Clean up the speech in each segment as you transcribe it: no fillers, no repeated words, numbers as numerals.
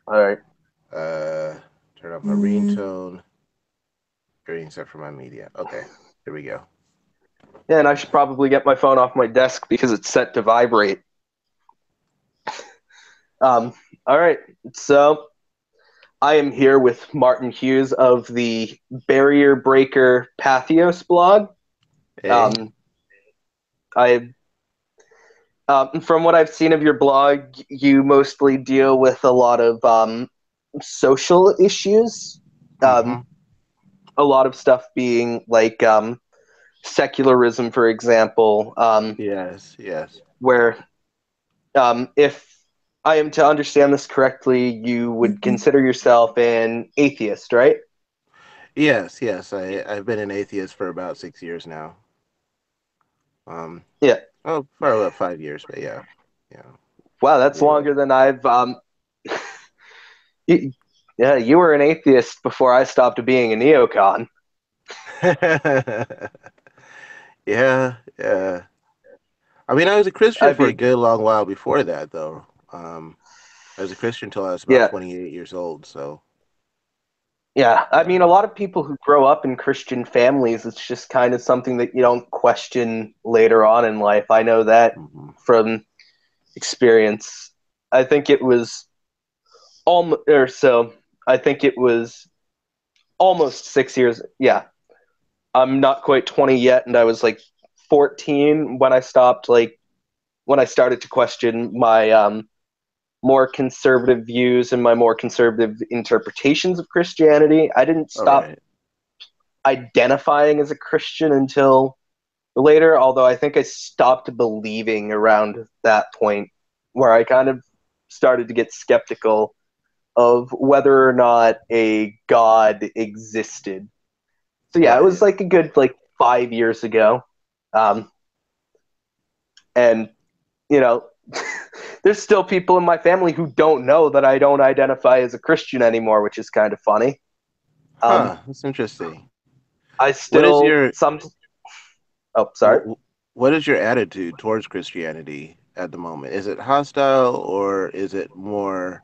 All right. Uh, Turn off my ringtone. Everything except for my media. Okay, here we go. Yeah, and I should probably get my phone off my desk because it's set to vibrate. Um, all right. So I am here with Martin Hughes of the Barrier Breaker Pathos blog. Hey. Um, I, from what I've seen of your blog, you mostly deal with a lot of social issues. Um, Mm-hmm. a lot of stuff being like secularism, for example, Yes, yes. where if I am to understand this correctly, you would consider yourself an atheist, right? Yes, yes. I've been an atheist for about 6 years now. Um, Yeah. oh, for about 5 years, but yeah, yeah, Wow, that's yeah. longer than I've. Y- yeah, you were an atheist before I stopped being a neocon. Yeah, yeah. I mean, I was a Christian I for a mean, good long while before that, though. I was a Christian until I was about yeah, 28 years old. So, yeah. I yeah. mean, a lot of people who grow up in Christian families, it's just kind of something that you don't question later on in life. I know that Hmm. from experience. I think it was almost, or so. I think it was almost 6 years. Yeah, I'm not quite 20 yet, and I was like 14 when I stopped. Like when I started to question my more conservative views and my more conservative interpretations of Christianity. I didn't All stop right. identifying as a Christian until later, although I think I stopped believing around that point where I kind of started to get skeptical of whether or not a God existed. So yeah, it was Right. like a good like 5 years ago. Um, and you know, there's still people in my family who don't know that I don't identify as a Christian anymore, which is kind of funny. Um, Huh. That's interesting. I What is still your some. Oh, sorry. wh- what is your attitude towards Christianity at the moment? Is it hostile or is it more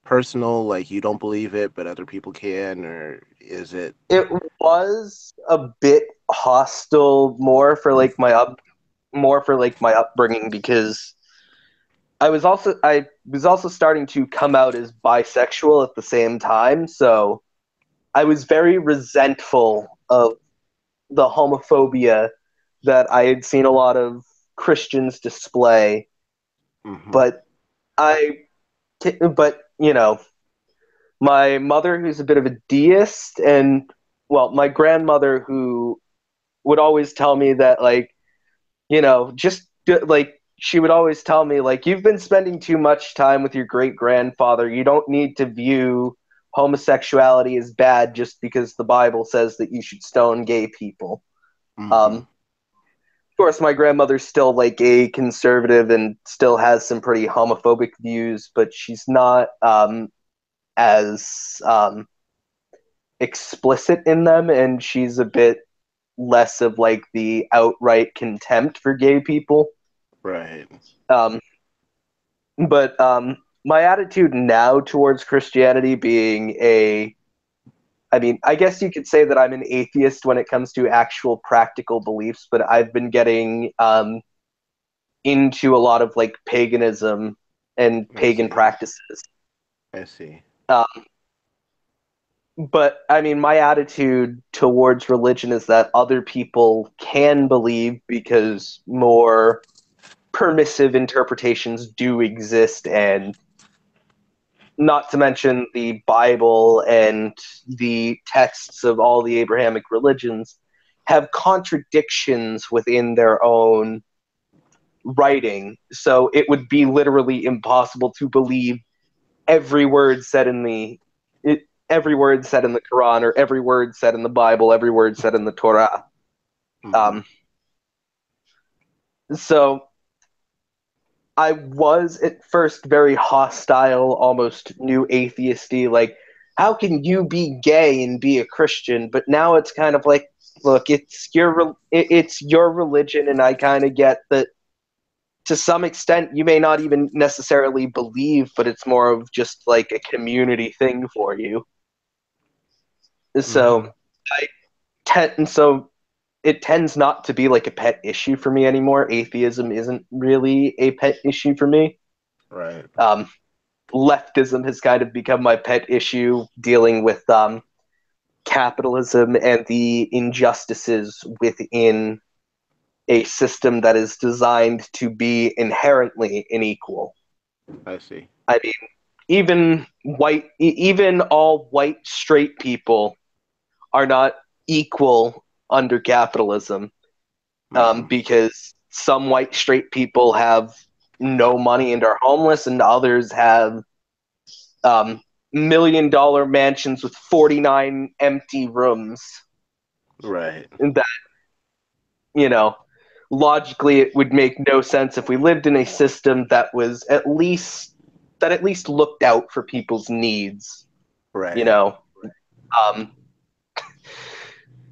personal, like you don't believe it, but other people can, or is it? It was a bit hostile, more for like my upbringing because I was also starting to come out as bisexual at the same time, so I was very resentful of the homophobia that I had seen a lot of Christians display. Hmm. But I, but my mother, who's a bit of a deist, and well, my grandmother, who would always tell me that, like, just like she would always tell me, like, you've been spending too much time with your great grandfather. You don't need to view homosexuality as bad just because the Bible says that you should stone gay people. Hmm. Of course, my grandmother's still like a conservative and still has some pretty homophobic views, but she's not as explicit in them, and she's a bit less of like the outright contempt for gay people. Right. Um, but my attitude now towards Christianity being I mean, I guess you could say that I'm an atheist when it comes to actual practical beliefs, but I've been getting into a lot of like paganism and I pagan see. practices. I see. Um, but I mean, my attitude towards religion is that other people can believe because more permissive interpretations do exist, and not to mention the Bible and the texts of all the Abrahamic religions have contradictions within their own writing. So it would be literally impossible to believe every word said in every word said in the Quran or every word said in the Bible, every word said in the Torah. Hmm. Um, so I was at first very hostile, almost new atheisty, like how can you be gay and be a Christian? But now it's kind of like, look, it's your religion, and I kind of get that to some extent you may not even necessarily believe, but it's more of just like a community thing for you. Hmm. So I and so it tends not to be like a pet issue for me anymore. Atheism isn't really a pet issue for me. Right. Um, Leftism has kind of become my pet issue, dealing with capitalism and the injustices within a system that is designed to be inherently unequal. I see. I mean, even all white straight people are not equal under capitalism, Hmm. because some white straight people have no money and are homeless, and others have $1 million mansions with 49 empty rooms. Right. And that, you know, logically, it would make no sense if we lived in a system that at least looked out for people's needs. You Right. know, um,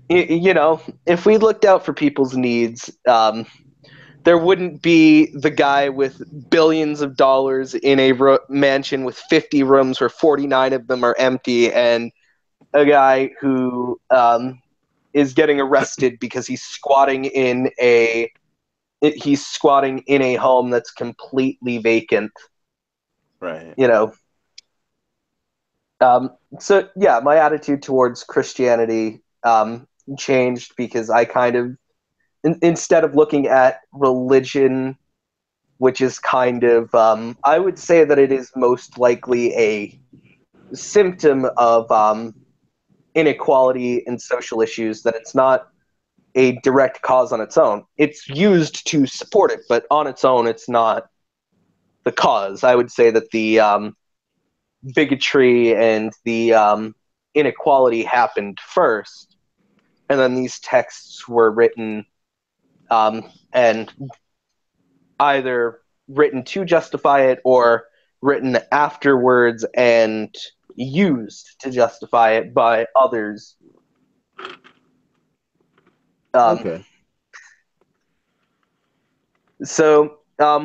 if we looked out for people's needs, there wouldn't be the guy with billions of dollars in a mansion with 50 rooms where 49 of them are empty, and a guy who is getting arrested because he's squatting in a home that's completely vacant. Right. You know, so yeah, my attitude towards Christianity changed because I kind of instead of looking at religion, which is kind of I would say that it is most likely a symptom of inequality and social issues, that it's not a direct cause on its own. It's used to support it, but on its own, it's not the cause. I would say that the bigotry and the inequality happened first, and then these texts were written and either written to justify it or written afterwards and used to justify it by others. Um, Okay.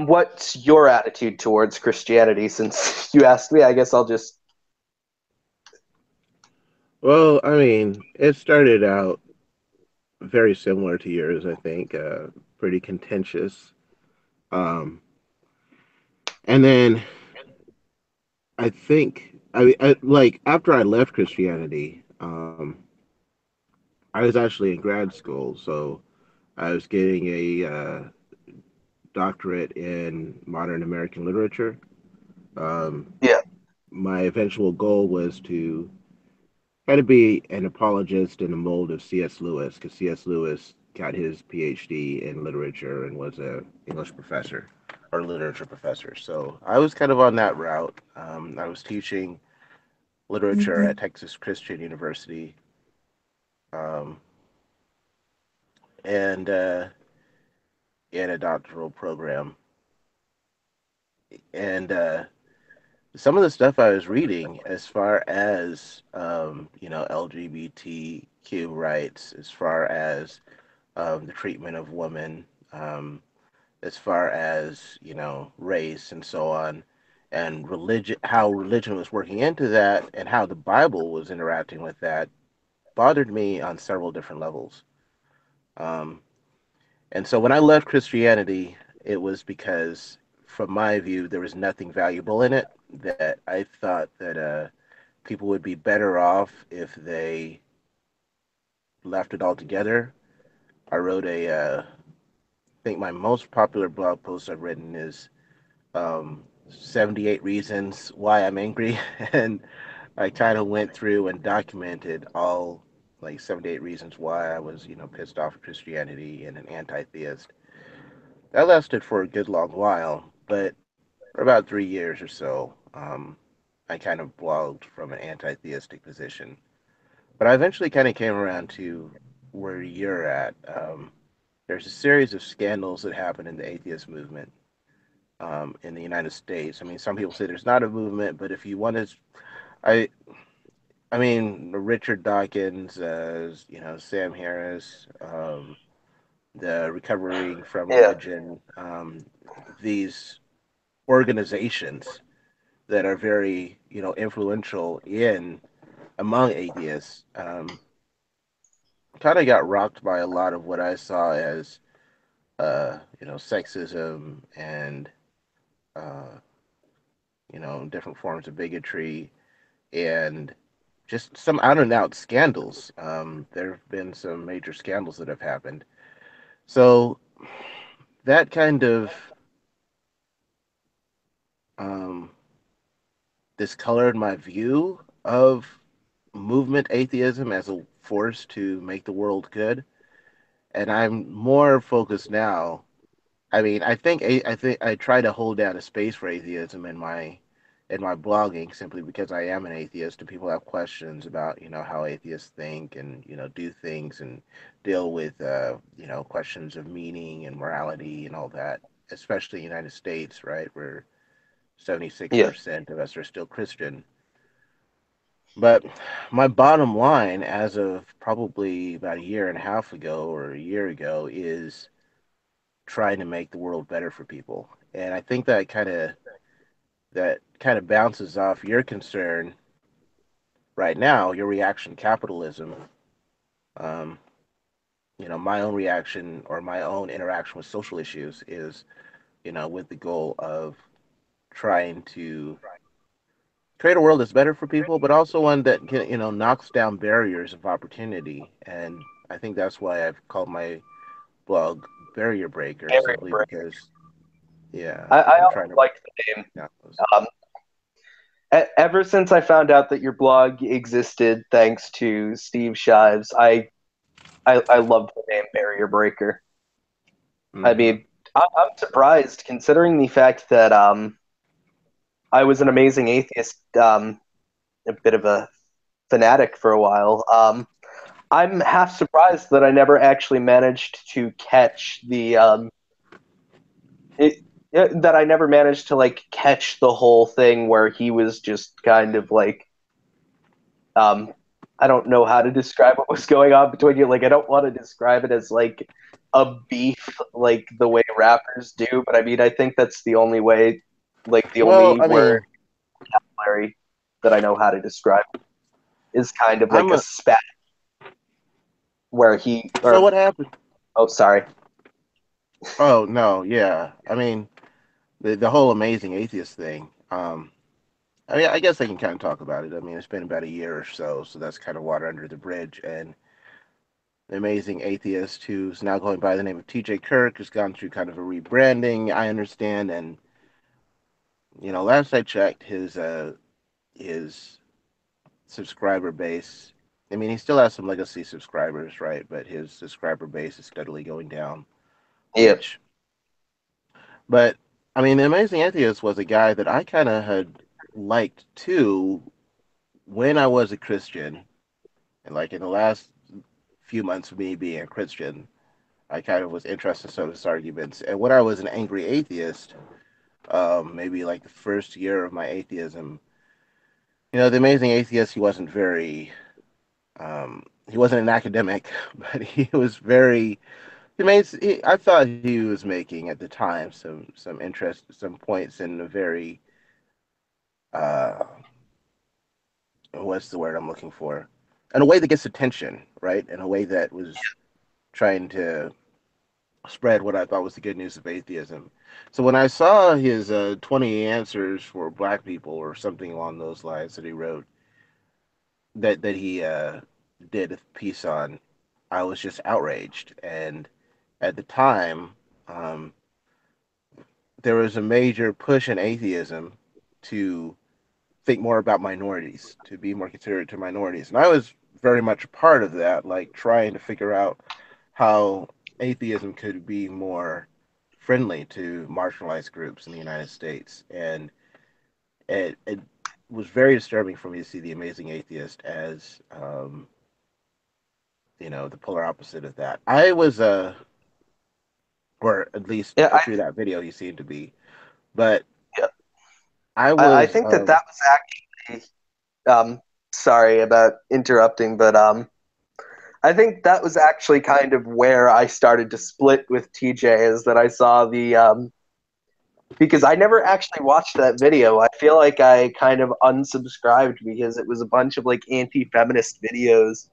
what's your attitude towards Christianity? Since you asked me, I guess I'll just. Well, I mean, it started out very similar to yours, I think. Pretty contentious. Um, and then I think, like after I left Christianity, I was actually in grad school, so I was getting a doctorate in modern American literature. Um, Yeah. my eventual goal was to kind of be an apologist in the mold of C.S. Lewis, because C.S. Lewis got his PhD in literature and was a English professor or literature professor. So I was kind of on that route. I was teaching literature at Texas Christian University, um, and in a doctoral program. And some of the stuff I was reading, as far as LGBTQ rights, as far as the treatment of women, as far as race and so on, and religion, how religion was working into that, and how the Bible was interacting with that, bothered me on several different levels. Um, and so when I left Christianity, it was because, from my view, there was nothing valuable in it. That I thought that people would be better off if they left it altogether. I wrote I think my most popular blog post I've written is 78 Reasons Why I'm Angry. And I kind of went through and documented all like 78 reasons why I was, pissed off at Christianity and an anti theist. That lasted for a good long while, but for about 3 years or so, I kind of blogged from an anti theistic position. But I eventually kind of came around to where you're at. There's a series of scandals that happened in the atheist movement in the United States. I mean, some people say there's not a movement, but if you want to, I, I mean, Richard Dawkins, Sam Harris, the Recovering from Yeah, Religion, these organizations that are very, influential in among atheists, kind of got rocked by a lot of what I saw as, sexism and, uh, different forms of bigotry and just some out and out scandals. There have been some major scandals that have happened. So that kind of um, discolored my view of movement atheism as a force to make the world good. And I'm more focused now. I mean, I think I try to hold down a space for atheism in my blogging simply because I am an atheist and people have questions about, how atheists think and, do things and deal with questions of meaning and morality and all that, especially in the United States, right, where yeah, 76% of us are still Christian. But my bottom line, as of probably about a year and a half ago or a year ago, is trying to make the world better for people. And I think that kind of bounces off your concern right now, your reaction to capitalism. Um, my own reaction or my own interaction with social issues is, with the goal of trying to create a world that's better for people, but also one that can, knocks down barriers of opportunity. And I think that's why I've called my blog Barrier Breaker, area simply break. because, yeah, I I'm always trying to. liked the name. Yeah, Um, Ever since I found out that your blog existed, thanks to Steve Shives, I love the name Barrier Breaker. I mm-hmm. mean, I'm surprised considering the fact that I was an amazing atheist, a bit of a fanatic for a while. I'm half surprised that I never actually managed to catch it, that I never managed to like catch the whole thing where he was just kind of like um I don't know how to describe what was going on between you. Like I don't want to describe it as like a beef like the way rappers do, but I mean I think that's the only way, like the Well, only I word mean, Larry, that I know how to describe is kind of I'm like a a. spat where he So or what happened? oh sorry. Oh no, yeah. I mean, the whole amazing atheist thing. I mean, I guess I can kind of talk about it. I mean, it's been about a year or so, so that's kind of water under the bridge. And the amazing atheist who's now going by the name of T.J. Kirk has gone through kind of a rebranding, I understand. And last I checked, his subscriber base. I mean, he still has some legacy subscribers, right? But his subscriber base is steadily going down. Yeah. Which, but I mean, the amazing atheist was a guy that I kind of had liked too when I was a Christian, and like in the last few months of me being a Christian, I kind of was interested in some of his arguments. And when I was an angry atheist, maybe like the first year of my atheism, the amazing atheist, he wasn't an academic, but he was very. I thought he was making at the time some points in a very uh, what's the word I'm looking for? In a way that gets attention, right? In a way that was trying to spread what I thought was the good news of atheism. So when I saw his 20 answers for black people or something along those lines that he wrote, that he did a piece on, I was just outraged. And at the time, um, there was a major push in atheism to think more about minorities, to be more considerate to minorities. And I was very much a part of that, like trying to figure out how atheism could be more friendly to marginalized groups in the United States. And it was very disturbing for me to see the amazing atheist as, the polar opposite of that. I was, or at least Yeah, through that video, he seemed to be. But yeah. I I was, think that was actually sorry about interrupting, but I think that was actually kind of where I started to split with TJ is that I saw the because I never actually watched that video. I feel like I kind of unsubscribed because it was a bunch of like anti-feminist videos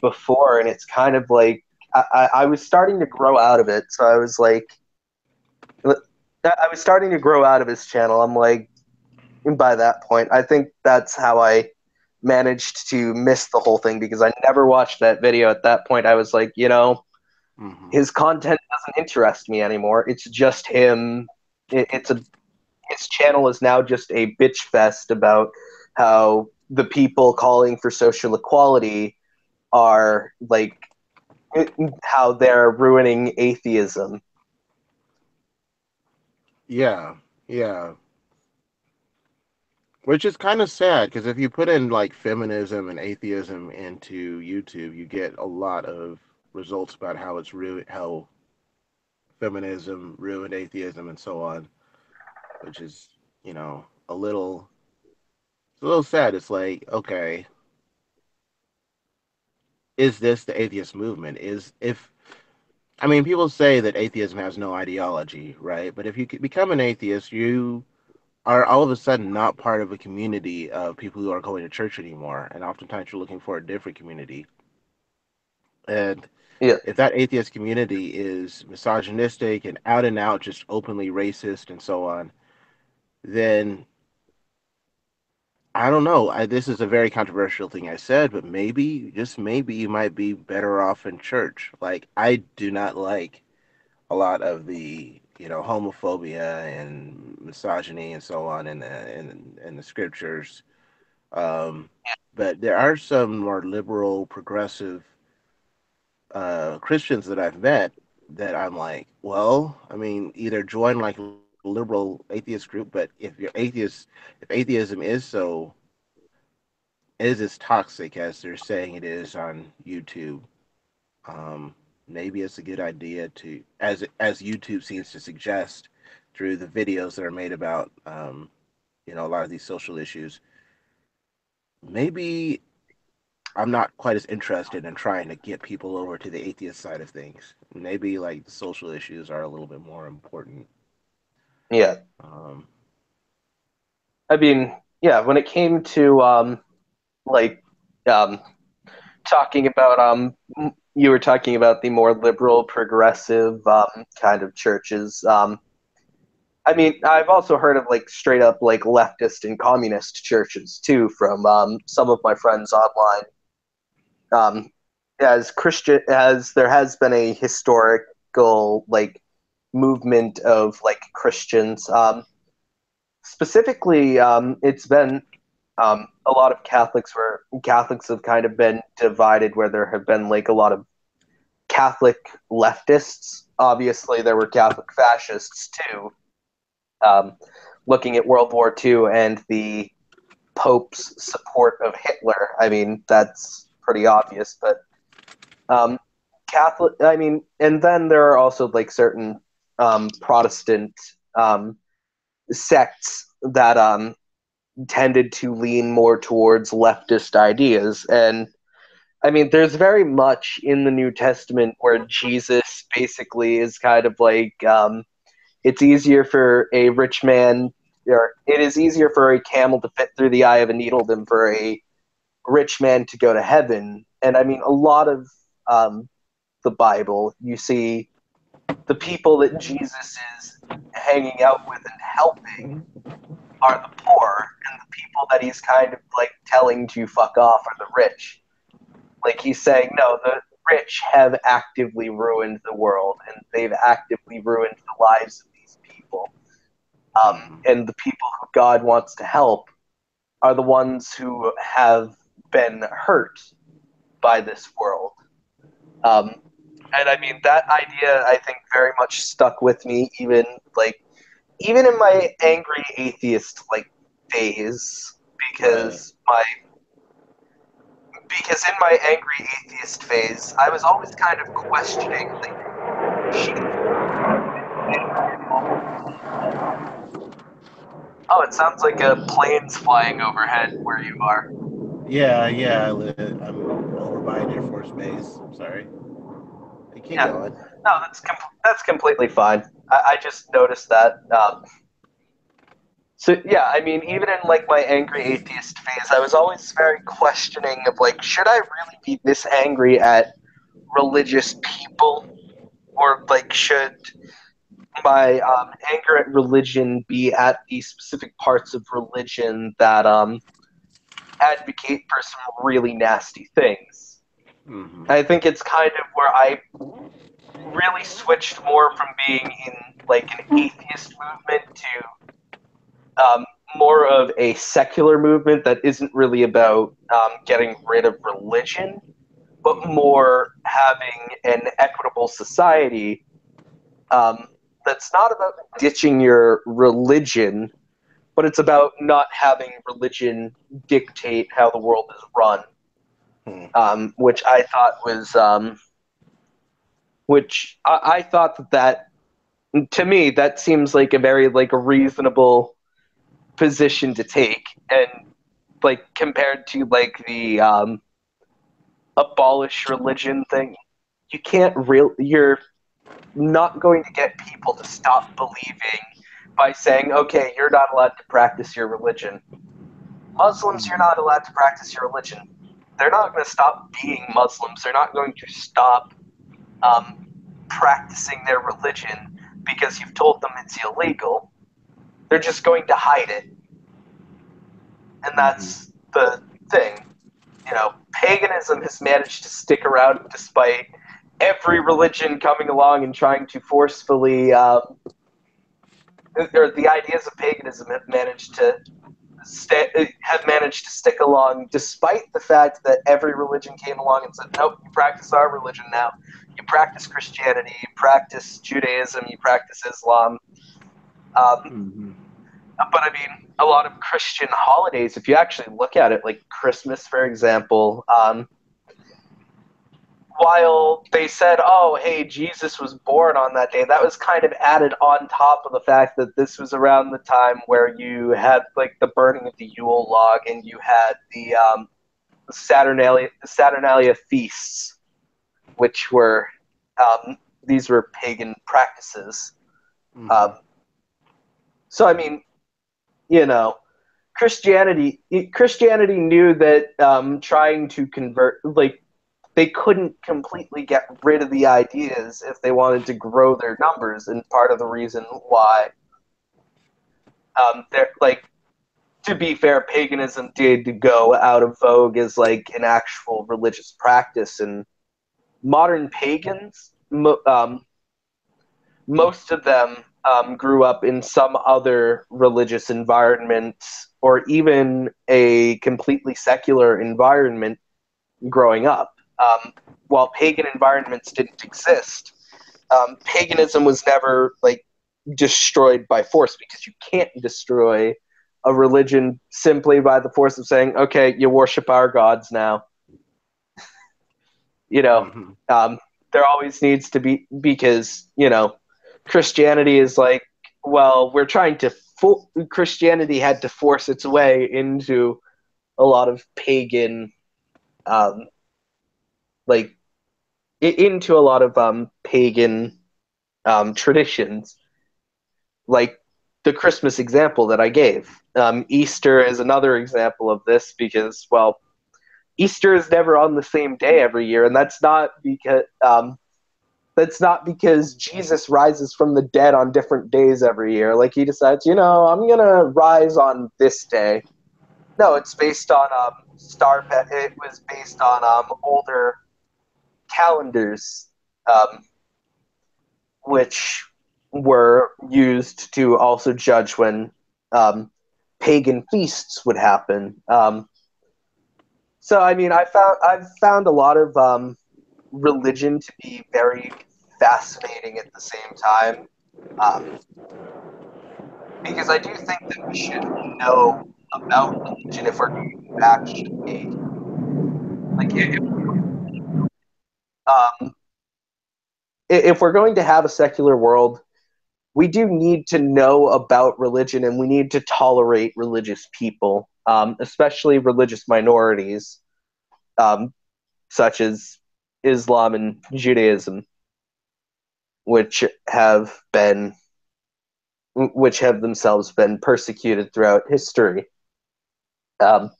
before, and it's kind of like I was starting to grow out of it. So I was like, I was starting to grow out of his channel. I'm like, by that point, I think that's how I managed to miss the whole thing because I never watched that video. At that point, I was like, Hmm. his content doesn't interest me anymore. It's just him. It's a his channel is now just a bitch fest about how the people calling for social equality are like how they're ruining atheism. Yeah, yeah. Which is kind of sad because if you put in like feminism and atheism into YouTube, you get a lot of results about how how feminism ruined atheism and so on, which is, a little it's a little sad. It's like, okay, is this the atheist movement? Is if I mean, people say that atheism has no ideology, right? But if you become an atheist, you are all of a sudden not part of a community of people who are going to church anymore, and oftentimes you're looking for a different community. And Yeah, if that atheist community is misogynistic and out, just openly racist and so on, then I don't know. This is a very controversial thing I said, but maybe, just maybe, you might be better off in church. Like, I do not like a lot of the, homophobia and misogyny and so on in the scriptures. Um, but there are some more liberal, progressive Christians that I've met that I'm like, well, I mean, either join like a liberal atheist group, but if atheism is as toxic as they're saying it is on YouTube, um, maybe it's a good idea to, as YouTube seems to suggest through the videos that are made about, a lot of these social issues. Maybe I'm not quite as interested in trying to get people over to the atheist side of things. Maybe like the social issues are a little bit more important. yeah. Um, I mean, yeah. When it came to like um, talking about you were talking about the more liberal, progressive kind of churches. I mean, I've also heard of like straight up like leftist and communist churches too from some of my friends online. Um, as Christian as there has been a historical like movement of like Christians. Specifically, it's been a lot of Catholics have kind of been divided, where there have been like a lot of Catholic leftists. Obviously, there were Catholic fascists too. Um, Looking at World War II and the Pope's support of Hitler, I mean that's pretty obvious. But um, Catholic, I mean, and then there are also like certain Protestant um, sects that tended to lean more towards leftist ideas. And I mean, there's very much in the New Testament where Jesus basically is kind of like it's easier for a rich man, or it is easier for a camel to fit through the eye of a needle than for a rich man to go to heaven. And I mean, a lot of um, the Bible, you see the people that Jesus is hanging out with and helping are the poor, and the people that he's kind of like telling to fuck off are the rich. Like he's saying, no, the rich have actively ruined the world, and they've actively ruined the lives of these people. mhm. And the people who God wants to help are the ones who have been hurt by this world. Um, and I mean, that idea, I think, very much stuck with me, like, even in my angry atheist, like, phase, Right. because in my angry atheist phase, I was always kind of questioning, like, oh, it sounds like a plane's flying overhead where you are. Yeah, yeah. I'm over behind Air Force Base. I'm sorry. Hey, keep Yeah, going. no, that's completely fine. I just noticed that. So yeah, I mean, even in like my angry atheist phase, I was always very questioning of like, should I really be this angry at religious people, or like, should my anger at religion be at the specific parts of religion that advocate for some really nasty things? Mm-hmm. I think it's kind of where I really switched more from being in like an atheist movement to more of a secular movement that isn't really about getting rid of religion, but Mm-hmm. more having an equitable society um, that's not about ditching your religion, but it's about not having religion dictate how the world is run, Hmm. which I thought was, which I thought that to me that seems like a very like a reasonable position to take, and like compared to like the abolish religion thing, you can't real you're not going to get people to stop believing by saying, okay, you're not allowed to practice your religion. Muslims, you're Mm-hmm. not allowed to practice your religion. They're not going to stop being Muslims. They're not going to stop um, practicing their religion because you've told them it's illegal. They're just going to hide it. And Mm-hmm. that's the thing. You know, paganism has managed to stick around despite every religion coming along and trying to forcefully, or the ideas of paganism have managed to stick along despite the fact that every religion came along and said, nope, you practice our religion now. You practice Christianity, you practice Judaism, you practice Islam. Um, Mm-hmm. but I mean, a lot of Christian holidays, if you actually look at it, like Christmas, for example, while they said, oh, hey, Jesus was born on that day, that was kind of added on top of the fact that this was around the time where you had like the burning of the Yule log and you had the Saturnalia feasts, which were these were pagan practices. Um, Mm-hmm. so I mean, you know, Christianity knew that trying to convert like they couldn't completely get rid of the ideas if they wanted to grow their numbers, and part of the reason why they're like, to be fair, paganism did go out of vogue as like an actual religious practice, and modern pagans, most of them grew up in some other religious environment or even a completely secular environment growing up. While pagan environments didn't exist, paganism was never like destroyed by force, because you can't destroy a religion simply by the force of saying, okay, you worship our gods now. You know, Mm-hmm. um, there always needs to be, because, Christianity is like, well, we're trying to, Christianity had to force its way into a lot of pagan, um, like, into a lot of pagan traditions, like the Christmas example that I gave. Easter is another example of this because, well, Easter is never on the same day every year, and that's not because Jesus rises from the dead on different days every year. Like he decides, I'm gonna rise on this day. No, it's based on It was based on older calendars, um, which were used to also judge when um, pagan feasts would happen. So I mean, I've found a lot of religion to be very fascinating at the same time, um, because I do think that we should know about religion if we're going to actually like um, if we're going to have a secular world, we do need to know about religion, and we need to tolerate religious people, especially religious minorities, um, such as Islam and Judaism, which have been which have themselves been persecuted throughout history. Um,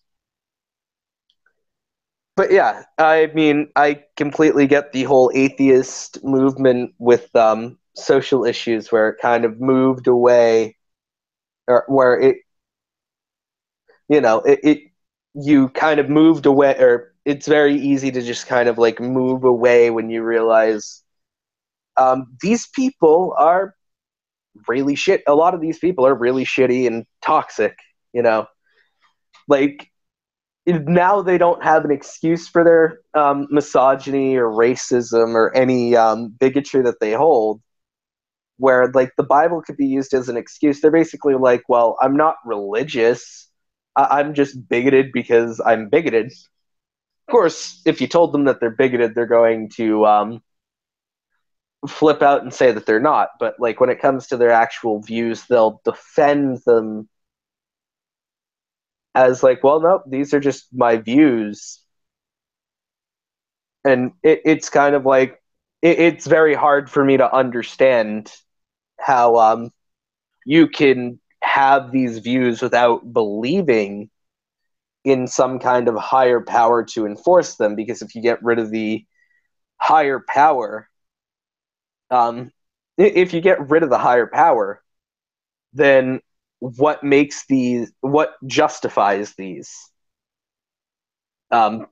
but yeah, I mean, I completely get the whole atheist movement with social issues where it kind of moved away, or where it you kind of moved away, or it's very easy to just kind of like move away when you realize these people are really shit. A lot of these people are really shitty and toxic. You know, like now they don't have an excuse for their misogyny or racism or any bigotry that they hold. Where like the Bible could be used as an excuse. They're basically like, well, I'm not religious. I'm just bigoted because I'm bigoted. Of course, if you told them that they're bigoted, they're going to flip out and say that they're not. But like when it comes to their actual views, they'll defend them as like, well, no, these are just my views. And it's kind of like it's very hard for me to understand how you can have these views without believing in some kind of higher power to enforce them. Because if you get rid of the higher power, um, if you get rid of the higher power, then what justifies these? Um,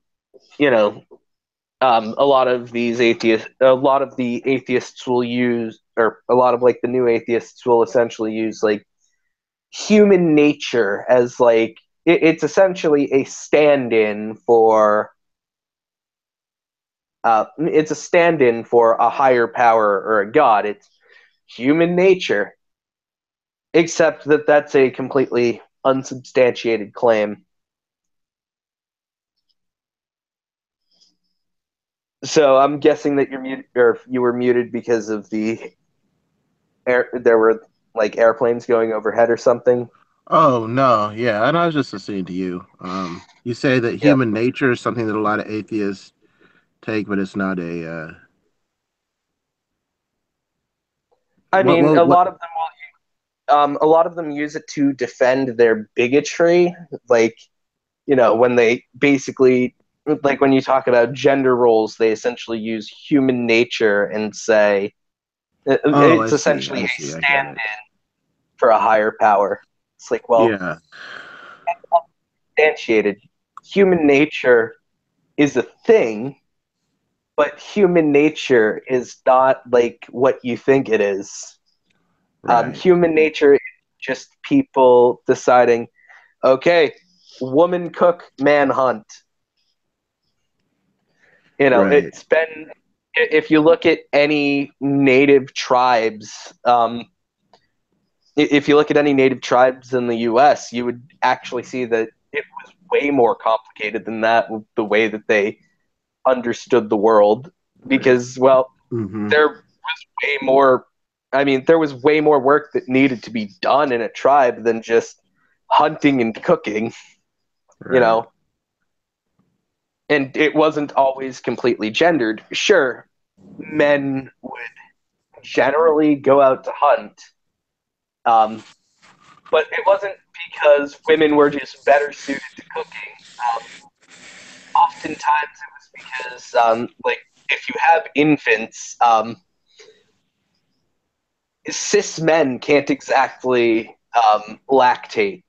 you know, a lot of the atheists will use, or a lot of like the new atheists will essentially use like human nature as like it's essentially a stand-in for it's a stand-in for a higher power or a god. It's human nature, except that that's a completely unsubstantiated claim. So I'm guessing that you're muted, or you were muted because of the air. There were like airplanes going overhead or something. Oh no, yeah, and I was just listening to you. You say that Yeah, human nature is something that a lot of atheists take, but it's not a I mean, what. a lot of them use it to defend their bigotry. Like when they basically like when you talk about gender roles, they essentially use human nature and say Oh, it's essentially I a see, I got stand it. for a higher power. It's like, well, Yeah, substantiated. Human nature is a thing, but human nature is not like what you think it is. right, Human nature is just people deciding, okay, woman cook, man hunt. right, It's been, if you look at any native tribes, if you look at any native tribes in the US, you would actually see that it was way more complicated than that, with the way that they understood the world. right. Because, well, Mm-hmm. there was way more, I mean, there was way more work that needed to be done in a tribe than just hunting and cooking, you Right, know? And it wasn't always completely gendered. Sure, men would generally go out to hunt, um, but it wasn't because women were just better suited to cooking. Oftentimes, it was because, like, if you have infants, cis men can't exactly lactate,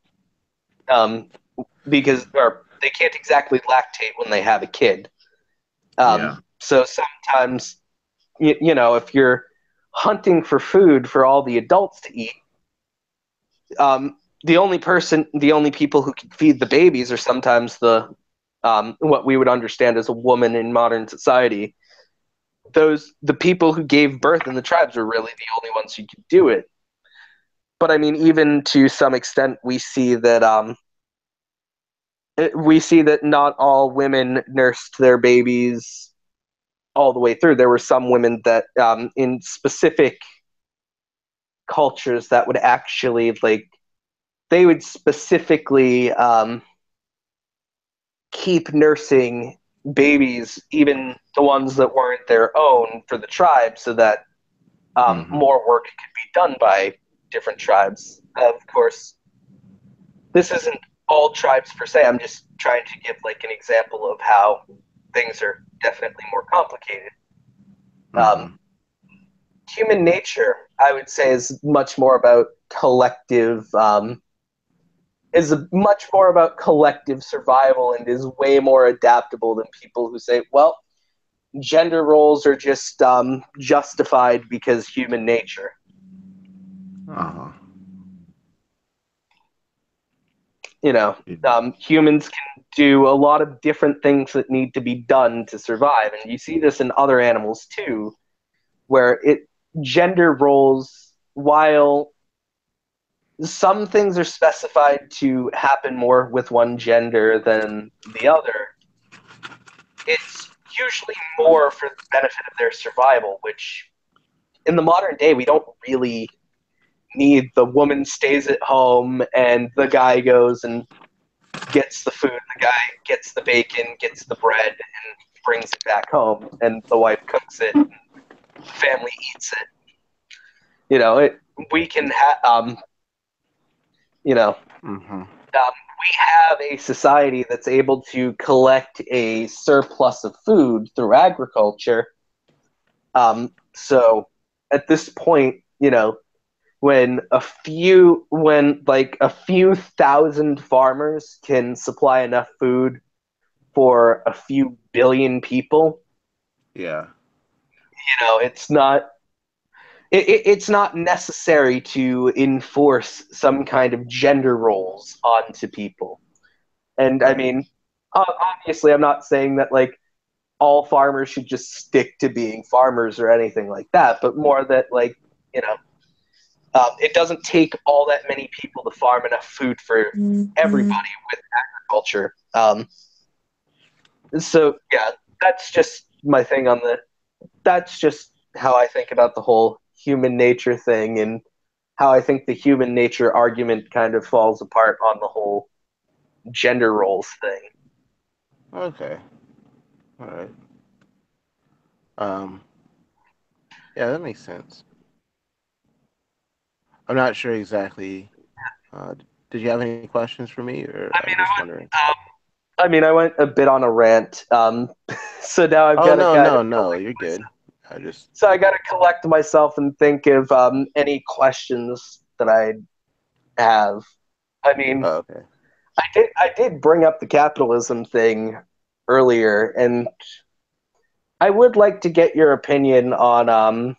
um, because, or they can't exactly lactate when they have a kid. yeah, So sometimes, if you're hunting for food for all the adults to eat, the only people who can feed the babies are sometimes what we would understand as a woman in modern society. The people who gave birth in the tribes were really the only ones who could do it. But I mean, even to some extent, we see that not all women nursed their babies all the way through. There were some women that, in specific cultures, that would actually like they would specifically keep nursing babies, even the ones that weren't their own, for the tribe, so that Hmm. more work could be done by different tribes. Of course, this isn't all tribes per se. I'm just trying to give like an example of how things are definitely more complicated. Um, Hmm. Human nature, I would say, is much more about collective. Is much more about collective survival and is way more adaptable than people who say, well, gender roles are just justified because human nature. Uh-huh. You know, humans can do a lot of different things that need to be done to survive, and you see this in other animals too, where it gender roles, while some things are specified to happen more with one gender than the other, it's usually more for the benefit of their survival, which in the modern day we don't really need. The woman stays at home and the guy goes and gets the food, the guy gets the bacon, gets the bread, and brings it back home, and the wife cooks it, and the family eats it. You know, it, we can you know, Hmm. we have a society that's able to collect a surplus of food through agriculture. So at this point, when like a few thousand farmers can supply enough food for a few billion people, Yeah. it's not it's not necessary to enforce some kind of gender roles onto people. And I Right. mean, obviously, I'm not saying that like all farmers should just stick to being farmers or anything like that, but more that like you know, it doesn't take all that many people to farm enough food for everybody with agriculture. So yeah, that's just my thing on the. That's just how I think about the whole human nature thing and how I think the human nature argument kind of falls apart on the whole gender roles thing. Okay. All right. Um, yeah, that makes sense. I'm not sure exactly. Uh, did you have any questions for me, or I I'm mean, just wondering? I went a bit on a rant, so now I've Oh got to no, kind of no, no, collect you're good. myself. I just So I got to collect myself and think of any questions that I have. I mean, oh, okay. I did bring up the capitalism thing earlier, and I would like to get your opinion on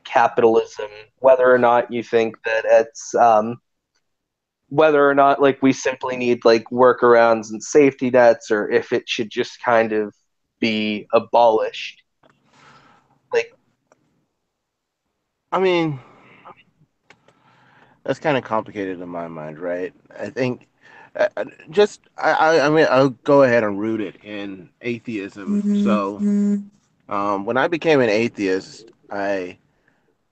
capitalism, whether or not you think that it's whether or not like we simply need like workarounds and safety nets, or if it should just kind of be abolished. Like, I mean, that's kind of complicated in my mind, right? I think just I mean I'll go ahead and root it in atheism. So when I became an atheist, I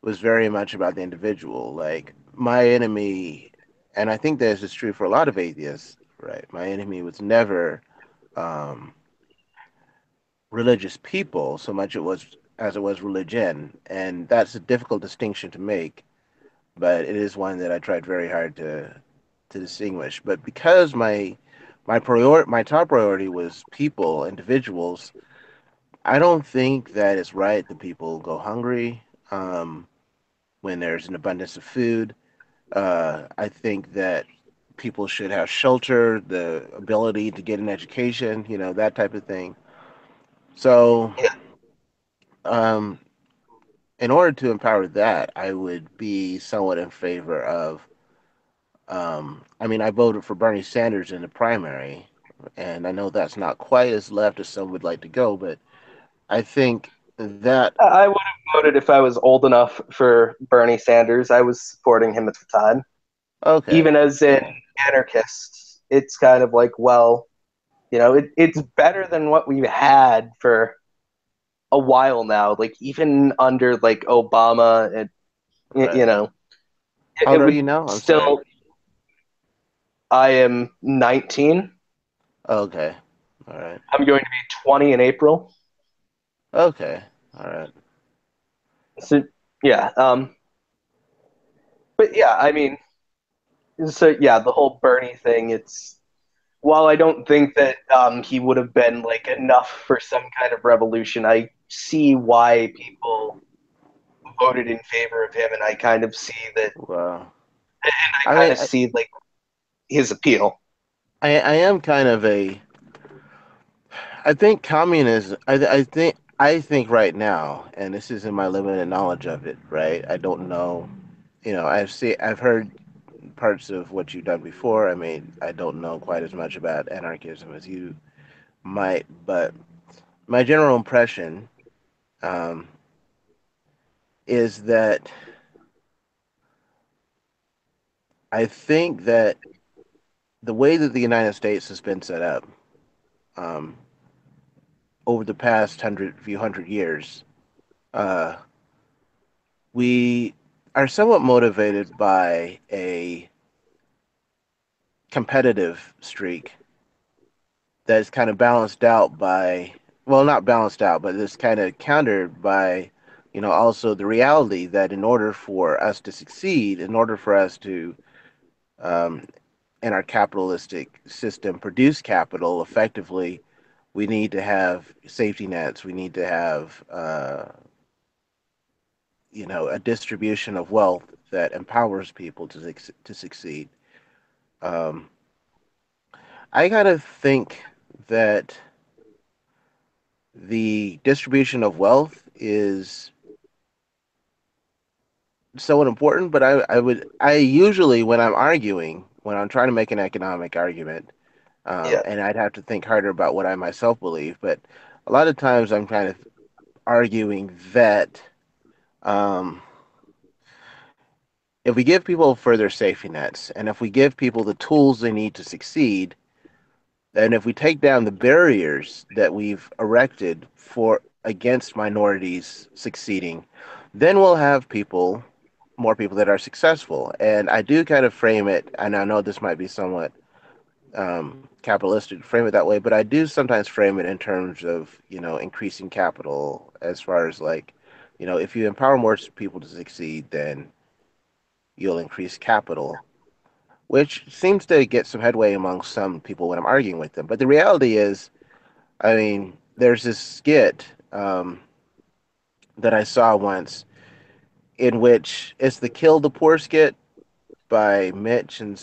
was very much about the individual. Like my enemy, and I think this is true for a lot of atheists, right? My enemy was never um, religious people so much it was as it was religion, and that's a difficult distinction to make, but it is one that I tried very hard to distinguish. But because my top priority was people, individuals, I don't think that it's right that people go hungry um, when there's an abundance of food. I think that people should have shelter, the ability to get an education, that type of thing. So, yeah, um, in order to empower that, I would be somewhat in favor of. I mean, I voted for Bernie Sanders in the primary, and I know that's not quite as left as some would like to go, but I think that I would have voted if I was old enough for Bernie Sanders. I was supporting him at the time, okay, even as an yeah, anarchist. It's kind of like, well, it's better than what we've had for a while now. Like even under like Obama, right. How old it are would you now? I'm sorry. still. I am 19. Okay, All right. I'm going to be 20 in April. Okay. All right. So yeah, but yeah, I mean, so yeah, the whole Bernie thing. It's while I don't think that he would have been like enough for some kind of revolution, I see why people voted in favor of him, and I kind of see that, Well, and I I kind mean, of see like his appeal. I am kind of a. I think communism. I think right now, and this is in my limited knowledge of it. Right. I don't know. I've heard parts of what you've done before. I mean, I don't know quite as much about anarchism as you might, but my general impression um, is that I think that the way that the United States has been set up um, over the past few hundred years, uh, we are somewhat motivated by a competitive streak that's kind of balanced out by, well, not balanced out, but it's kind of countered by, also the reality that in order for us to succeed, in order for us to, um, in our capitalistic system, produce capital effectively, we need to have safety nets. We need to have, a distribution of wealth that empowers people to succeed. Um, I kind of think that the distribution of wealth is somewhat important, but I usually, when I'm arguing, when I'm trying to make an economic argument, Yeah. and I'd have to think harder about what I myself believe, but a lot of times I'm kind of arguing that um, if we give people further safety nets, and if we give people the tools they need to succeed, and if we take down the barriers that we've erected for against minorities succeeding, then we'll have more people that are successful. And I do kind of frame it, and I know this might be somewhat capitalistic to frame it that way, but I do sometimes frame it in terms of, increasing capital as far as like, if you empower more people to succeed, then you'll increase capital, which seems to get some headway among some people when I'm arguing with them. But the reality is, I mean, there's this skit that I saw once in which it's the Kill the Poor skit by Mitch and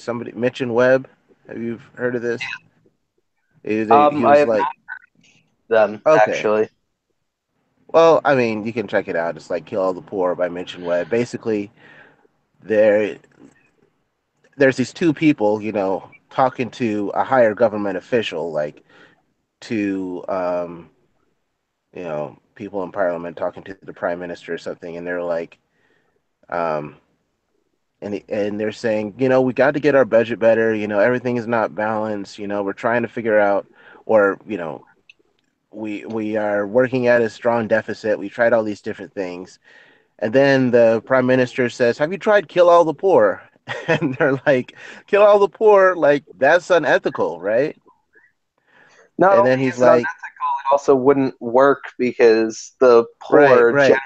Webb. Have you heard of this? He I was have like, not them okay, actually. well, I mean, you can check it out. It's like Kill All the Poor by Mitch and Webb. Basically, there there's these two people, talking to a higher government official, like to people in parliament talking to the prime minister or something, and they're like, um, and they're saying, we got to get our budget better. Everything is not balanced. We're trying to figure out, or we are working at a strong deficit. We tried all these different things, and then the prime minister says, "Have you tried kill all the poor?" And they're like, "Kill all the poor? Like that's unethical, right?" Not And only then he's is it like, unethical, it also wouldn't work because the "Right, poor generate right.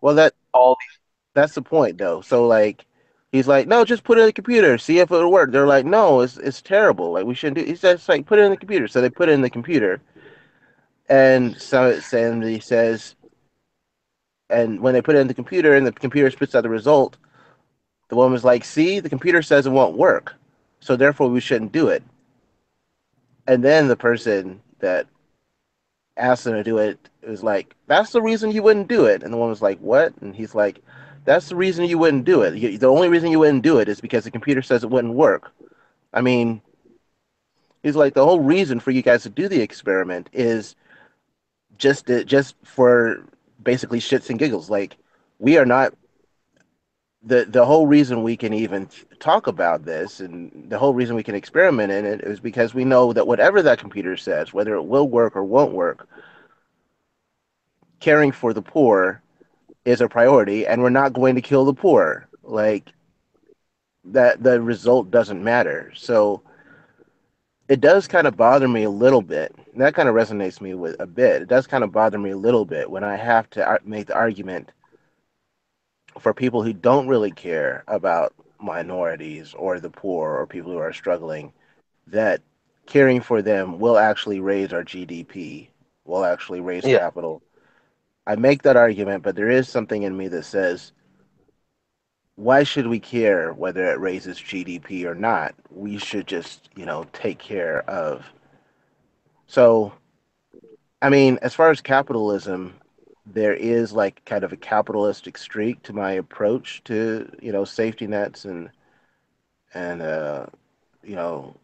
Well, all that's the point, though. So like, he's like, no, just put it in the computer, see if it'll work. They're like, no, it's terrible. Like we shouldn't do. He says like, put it in the computer. So they put it in the computer, and so Sandy says, and when they put it in the computer, and the computer spits out the result, the woman's like, see, the computer says it won't work, so therefore we shouldn't do it. And then the person that asked him to do it was like, that's the reason you wouldn't do it. And the woman's like, what? And he's like, that's the reason you wouldn't do it. The only reason you wouldn't do it is because the computer says it wouldn't work. I mean, he's like, the whole reason for you guys to do the experiment is just for basically shits and giggles. Like, we are not the whole reason we can even talk about this and the whole reason we can experiment in it is because we know that whatever that computer says, whether it will work or won't work, caring for the poor is a priority, and we're not going to kill the poor. Like that, the result doesn't matter. So it does kind of bother me a little bit that kind of resonates me with a bit. It does kind of bother me a little bit when I have to make the argument for people who don't really care about minorities or the poor or people who are struggling, that caring for them will actually raise our GDP, will actually raise Yeah, capital. I make that argument, but there is something in me that says, why should we care whether it raises GDP or not? We should just, take care of. So, I mean, as far as capitalism, there is like kind of a capitalistic streak to my approach to, safety nets and you know,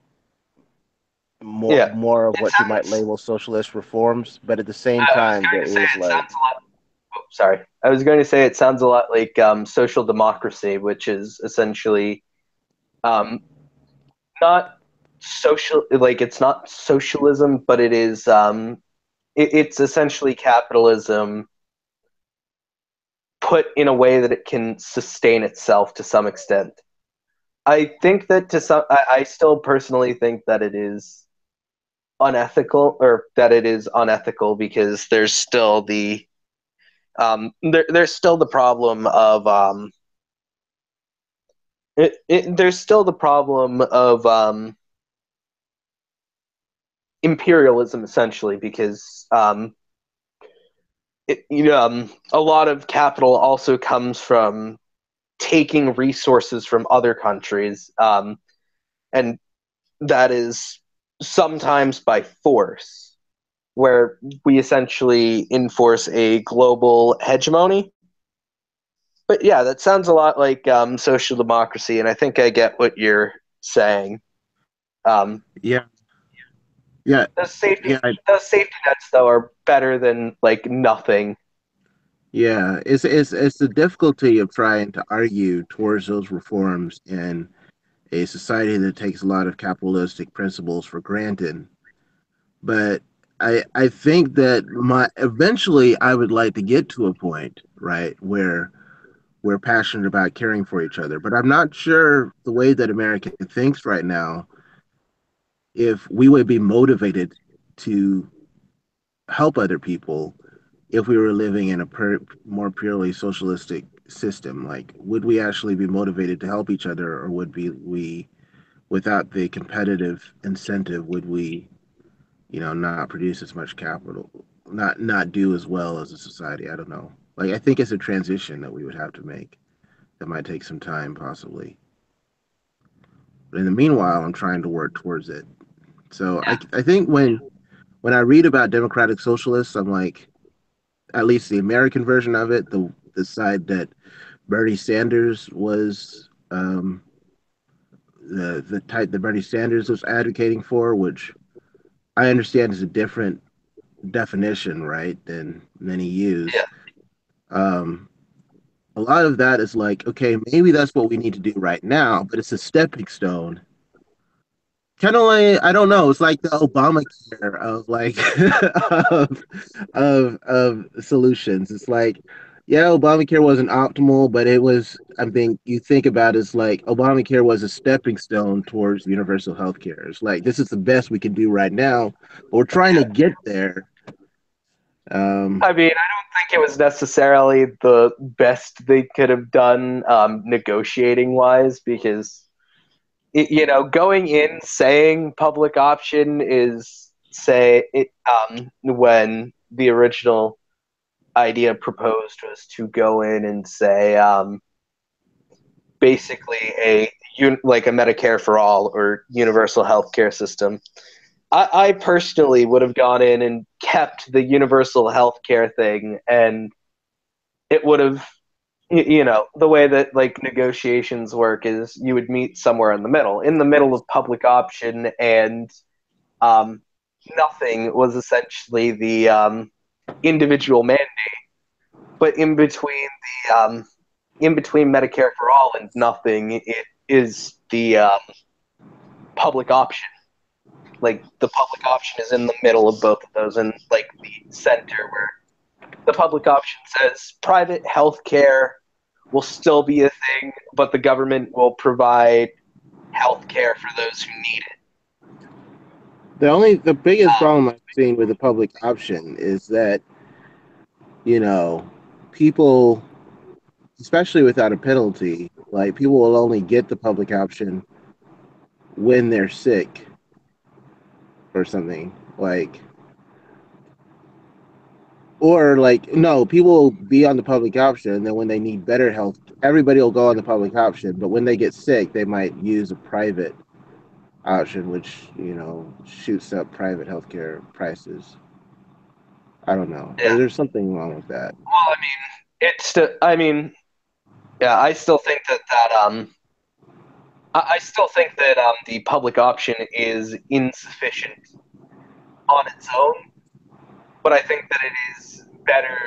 yeah. more of It what you might sounds. label socialist reforms, but at the same I was time going there to say is it like, sounds a lot. Oh, sorry, I was going to say it sounds a lot like social democracy, which is essentially um, not social. Like it's not socialism, but it is. It's essentially capitalism put in a way that it can sustain itself to some extent. I think that to some, I still personally think that it is unethical, or that it is unethical because there's still there's still the problem of there's still the problem of imperialism essentially because a lot of capital also comes from taking resources from other countries, and that is sometimes by force, where we essentially enforce a global hegemony. But yeah, that sounds a lot like social democracy, and I think I get what you're saying. Um, yeah, yeah, those safety yeah, those safety nets though are better than like nothing. yeah. It's the difficulty of trying to argue towards those reforms in a society that takes a lot of capitalistic principles for granted. But I think that my eventually I would like to get to a point, right, where we're passionate about caring for each other. But I'm not sure the way that America thinks right now, if we would be motivated to help other people if we were living in a more purely socialistic system. Like, would we actually be motivated to help each other, or would we without the competitive incentive, would we, not produce as much capital, not do as well as a society? I don't know. Like, I think it's a transition that we would have to make that might take some time, possibly. But in the meanwhile, I'm trying to work towards it. So I think when I read about democratic socialists, I'm like, at least the American version of it, the side that Bernie Sanders was, the type that Bernie Sanders was advocating for, which I understand is a different definition, right, than many use. Yeah, Um, a lot of that is like, okay, maybe that's what we need to do right now, but it's a stepping stone. Kind of like, I don't know. It's like the Obamacare of like of of solutions. It's like, yeah, Obamacare wasn't optimal, but it was. I think you think about it, it's like Obamacare was a stepping stone towards universal health care. It's like this is the best we can do right now, but we're trying to get there. I mean, I don't think it was necessarily the best they could have done negotiating wise because going in saying public option is say it when the original idea proposed was to go in and say basically like a Medicare for all or universal health care system. I personally would have gone in and kept the universal health care thing, and it would have, the way that like negotiations work is you would meet somewhere in the middle of public option and um, nothing was essentially the individual mandate, but in between Medicare for all and nothing, it is the public option. Like the public option is in the middle of both of those, and like the center where the public option says private health care will still be a thing, but the government will provide health care for those who need it. The biggest Um, problem I've seen with the public option is that, you know, people, especially without a penalty, like people will only get the public option when they're sick or something. Or like, no, people will be on the public option, and then when they need better health, everybody will go on the public option. But when they get sick, they might use a private option, which, shoots up private healthcare prices. I don't know. yeah. There's something wrong with that. Well, it's still. I mean, yeah. I still think I still think that the public option is insufficient on its own, but I think that it is better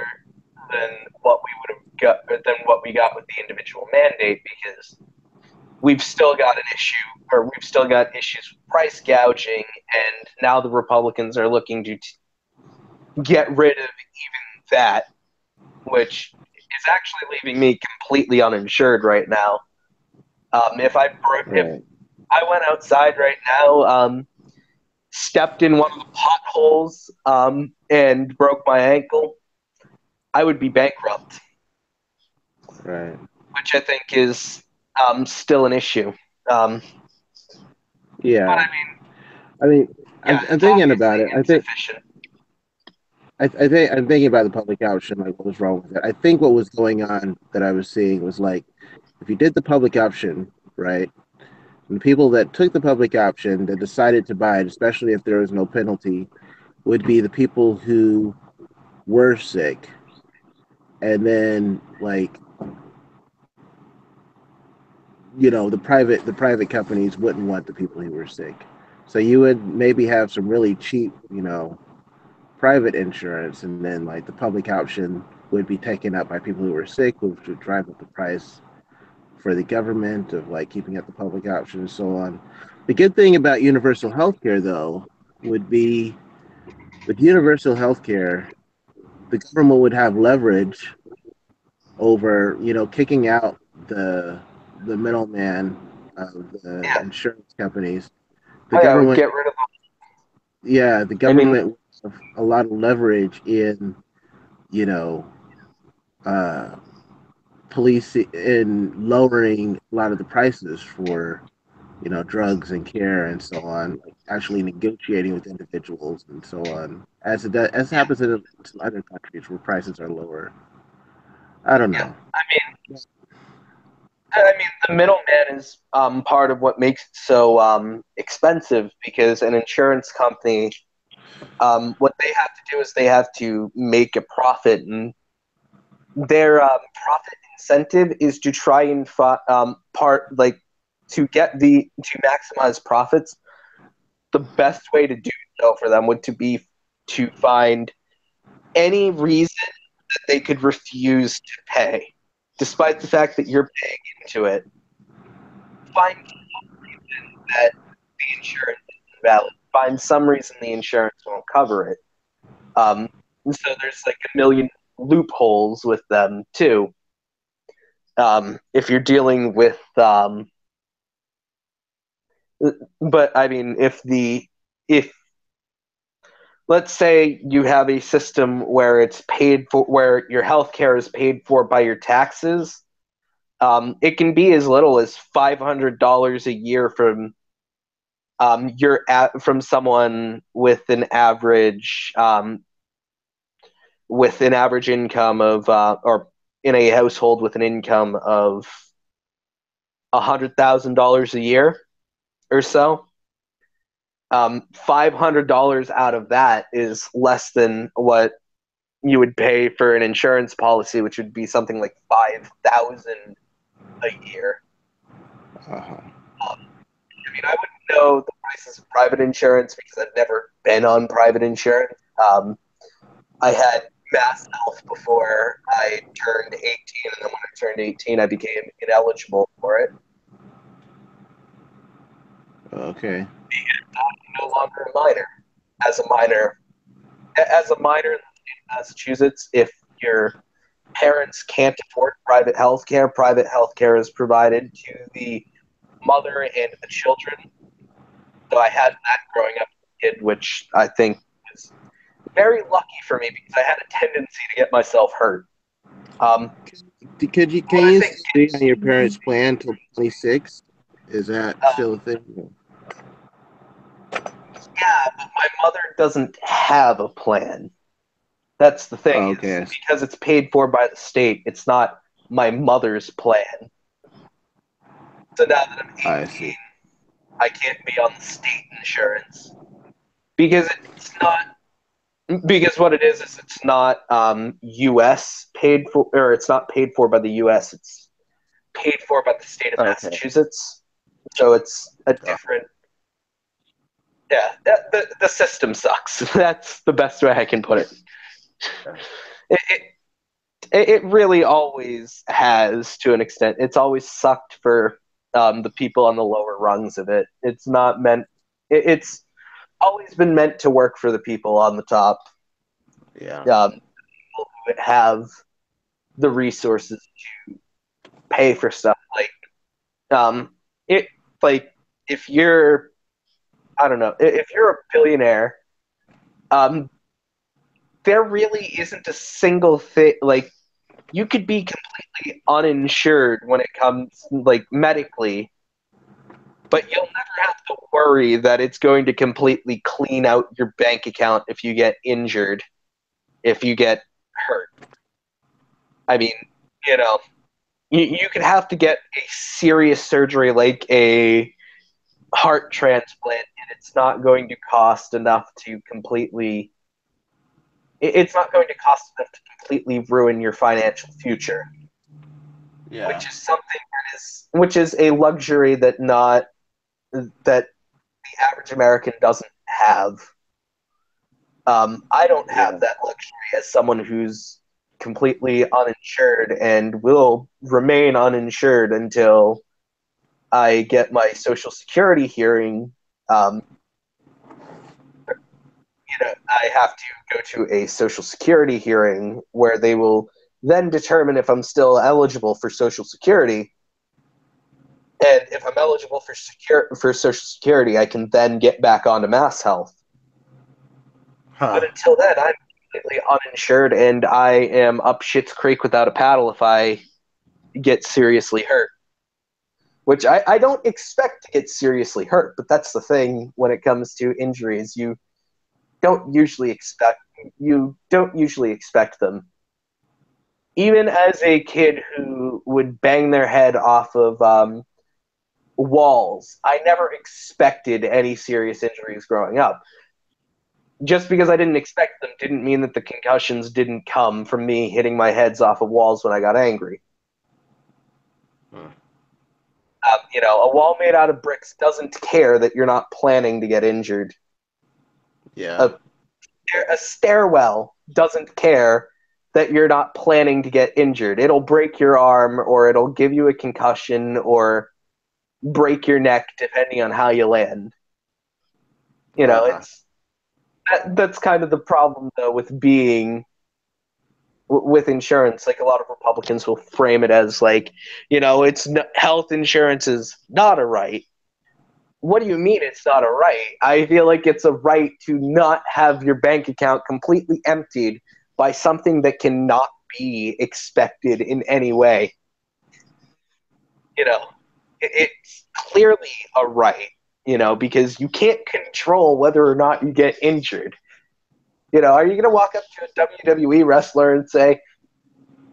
than what we would have got than what we got with the individual mandate because we've still got an issue or we've still got issues with price gouging, and now the Republicans are looking to get rid of even that, which is actually leaving me completely uninsured right now. If Right, I went outside right now, stepped in one of the potholes, and broke my ankle, I would be bankrupt, right. which I think is still an issue. Um, but Yeah. I mean, I mean, yeah, I'm it's thinking about obviously it. insufficient. I think I'm thinking about the public option. Like, what was wrong with it? I think what was going on that I was seeing was like, if you did the public option, right, and the people that took the public option that decided to buy it, especially if there was no penalty, would be the people who were sick, and then like, the private companies wouldn't want the people who were sick. So you would maybe have some really cheap, private insurance, and then like the public option would be taken up by people who were sick, which would drive up the price for the government of like keeping up the public option and so on. The good thing about universal healthcare, though, would be with universal healthcare, the government would have leverage over, kicking out the middleman of the Yeah, insurance companies. The I would government, get rid of them. yeah, the I mean, government would have a lot of leverage in, you know, uh, police in lowering a lot of the prices for, drugs and care and so on, like actually negotiating with individuals and so on, as happens in some other countries where prices are lower. I don't yeah. know. I mean, the middleman is part of what makes it so expensive because an insurance company, what they have to do is they have to make a profit, and their profit incentive is to try and part like to maximize profits. The best way to do so for them would to be to find any reason that they could refuse to pay, despite the fact that you're paying into it. Find that the insurance is invalid. Find some reason the insurance won't cover it. And so there's like a million loopholes with them too. If you're dealing with, but I mean, if let's say you have a system where it's paid for, where your health care is paid for by your taxes, it can be as little as $500 a year from someone with an average income of or in a household with an income of $100,000 a year or so. $500 out of that is less than what you would pay for an insurance policy, which would be something like 5,000 a year. Uh-huh. I mean, I wouldn't know the prices of private insurance because I've never been on private insurance. I had mass health before I turned 18, and then when I turned 18, I became ineligible for it. Okay. No longer a minor. As a minor, as a minor in Massachusetts, if your parents can't afford private health care is provided to the mother and the children. So I had that growing up kid, which I think is very lucky for me because I had a tendency to get myself hurt. Um, Can when I you say stay on your parents' plan till 26? Is that still a thing? yeah, but my mother doesn't have a plan. That's the thing Oh, is okay, because it's paid for by the state, it's not my mother's plan. So now that I'm I see. 18, I can't be on the state insurance because it's not because what it is it's not U.S. paid for or it's not paid for by the U.S. It's paid for by the state of Okay. Massachusetts. So it's a Oh, different yeah. The system sucks. That's the best way I can put it. yeah. It, it really always has to an extent. It's always sucked for the people on the lower rungs of it. It's not meant. It's always been meant to work for the people on the top. Yeah. People who have the resources to pay for stuff like it. Like if you're, I don't know, if you're a billionaire, um, there really isn't a single thing like you could be completely uninsured when it comes like medically, but you'll never have to worry that it's going to completely clean out your bank account if you get injured, if you get hurt. I mean, you know, you could have to get a serious surgery like a heart transplant, and it's not going to cost enough to completely. It's not going to cost enough to completely ruin your financial future, Yeah. which is something which is a luxury that not that the average American doesn't have. I don't have Yeah. that luxury as someone who's completely uninsured and will remain uninsured until I get my Social Security hearing. Um, I have to go to a Social Security hearing where they will then determine if I'm still eligible for Social Security. And if I'm eligible for Social Security, I can then get back onto Mass Health. But Huh. until then, I'm completely uninsured, and I am up shit's creek without a paddle if I get seriously hurt. Which I don't expect to get seriously hurt, but that's the thing when it comes to injuries. Don't usually expect you don't usually expect them. Even as a kid who would bang their head off of walls, I never expected any serious injuries growing up. Just because I didn't expect them didn't mean that the concussions didn't come from me hitting my heads off of walls when I got angry. Hmm. A wall made out of bricks doesn't care that you're not planning to get injured. Yeah. A, a stairwell doesn't care that you're not planning to get injured. It'll break your arm or it'll give you a concussion or break your neck depending on how you land. Uh-huh. It's that's kind of the problem though with being with insurance. Like a lot of Republicans will frame it as like, health insurance is not a right. What do you mean it's not a right? I feel like it's a right to not have your bank account completely emptied by something that cannot be expected in any way. You know, it's clearly a right, because you can't control whether or not you get injured. Are you going to walk up to a WWE wrestler and say,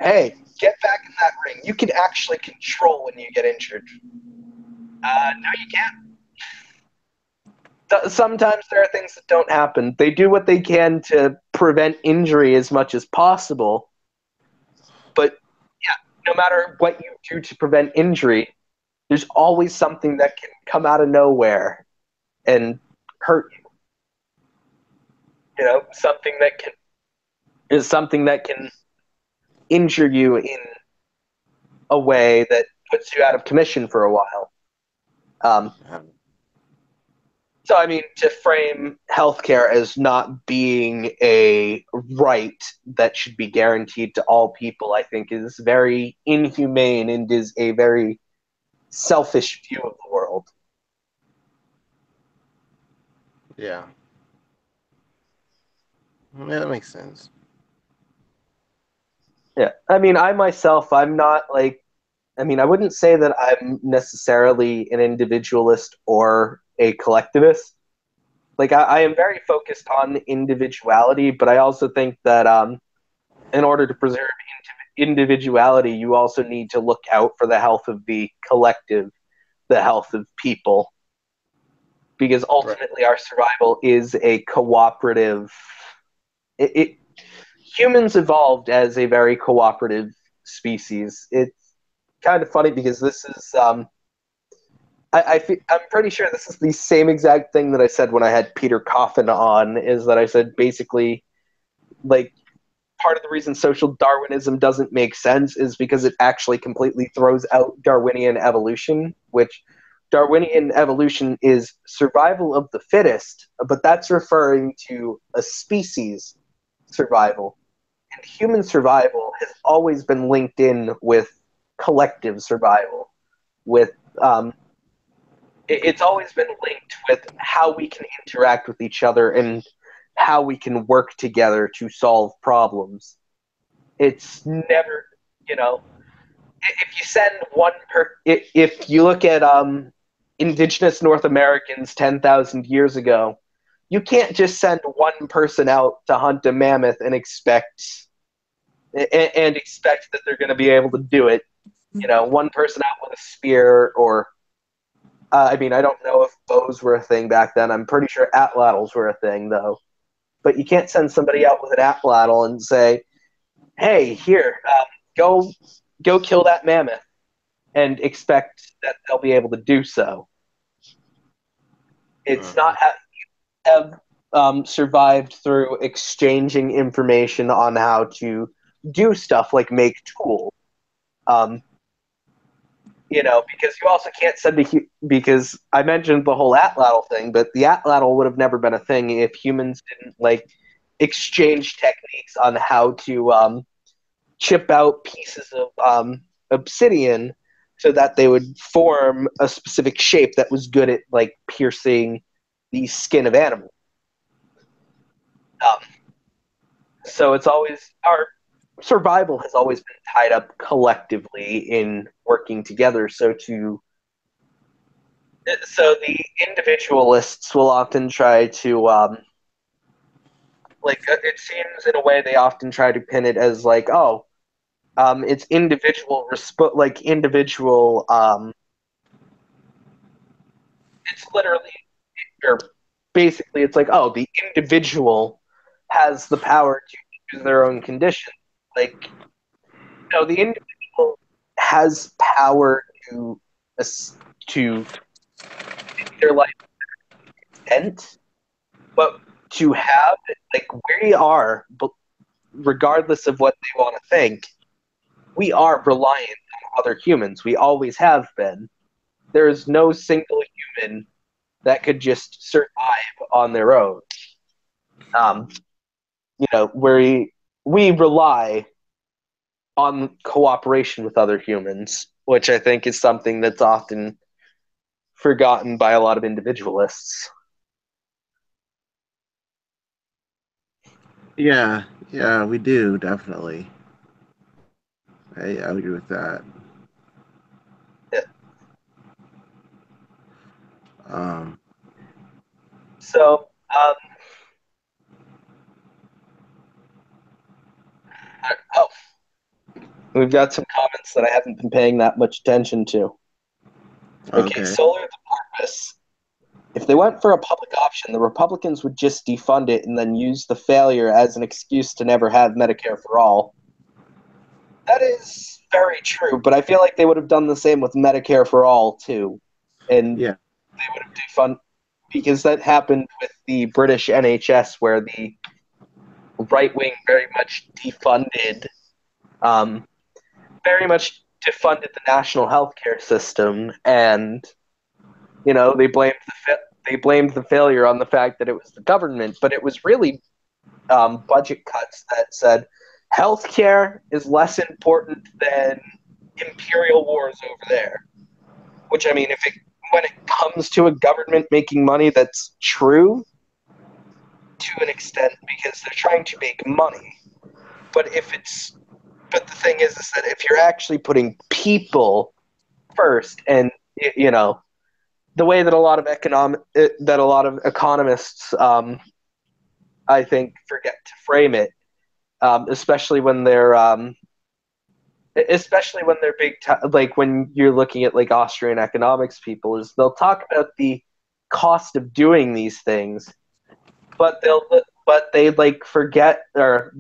hey, get back in that ring? You can actually control when you get injured. No, you can't. Sometimes there are things that don't happen. They do what they can to prevent injury as much as possible. But yeah, no matter what you do to prevent injury, there's always something that can come out of nowhere and hurt you. Something that can is something that can injure you in a way that puts you out of commission for a while. Um, Um, So, I mean, to frame healthcare as not being a right that should be guaranteed to all people, I think is very inhumane and is a very selfish view of the world. yeah. Yeah, that makes sense. Yeah. I mean, I myself, I'm not like, I mean, I wouldn't say that I'm necessarily an individualist or a collectivist. Like, I am very focused on individuality, but I also think that in order to preserve individuality, you also need to look out for the health of the collective, the health of people, because Right. ultimately our survival is a cooperative. It humans evolved as a very cooperative species. It's kind of funny because this is I'm pretty sure this is the same exact thing that I said when I had Peter Coffin on. Is that I said basically like part of the reason social Darwinism doesn't make sense is because it actually completely throws out Darwinian evolution, which Darwinian evolution is survival of the fittest, but that's referring to a species survival. And human survival has always been linked in with collective survival, with it's always been linked with how we can interact with each other and how we can work together to solve problems. It's never, you know, if you send if you look at indigenous North Americans 10,000 years ago, you can't just send one person out to hunt a mammoth and expect that they're going to be able to do it. You know, one person out with a spear or I mean, I don't know if bows were a thing back then. I'm pretty sure atlatls were a thing though. But you can't send somebody out with an atlatl and say, "Hey, here, go go kill that mammoth," and expect that they'll be able to do so. It's Uh-huh. not have survived through exchanging information on how to do stuff like make tools. Um, because you also can't send because I mentioned the whole atlatl thing, but the atlatl would have never been a thing if humans didn't like exchange techniques on how to chip out pieces of obsidian so that they would form a specific shape that was good at like piercing the skin of animals. Um, so it's always our survival has always been tied up collectively in working together. So the individualists will often try to it seems in a way they often try to pin it as like it's individual it's literally or basically it's like the individual has the power to choose their own condition. Like the individual has power to to make their life tent, but to have like we are, but regardless of what they want to think, we are reliant on other humans. We always have been. There is no single human that could just survive on their own. Um, we rely on cooperation with other humans, which I think is something that's often forgotten by a lot of individualists. Yeah, yeah, we do definitely. I agree with that. Um, So, oh, we've got some comments that I haven't been paying that much attention to. Okay, okay. solar the purpose. If they went for a public option, the Republicans would just defund it and then use the failure as an excuse to never have Medicare for all. That is very true, but I feel like they would have done the same with Medicare for all too, and Yeah, they would have defund because that happened with the British NHS, where the right wing um, very much defunded the national healthcare system, and they blamed the failure on the fact that it was the government, but it was really budget cuts that said healthcare is less important than imperial wars over there. Which I mean, if it when it comes to a government making money, that's true. to an extent because they're trying to make money. But but the thing is that if you're actually putting people first, and you know, the way that a lot of economists, I think, forget to frame it, especially when they're like when you're looking at like Austrian economics people, is they'll talk about the cost of doing these things, but they like forget, or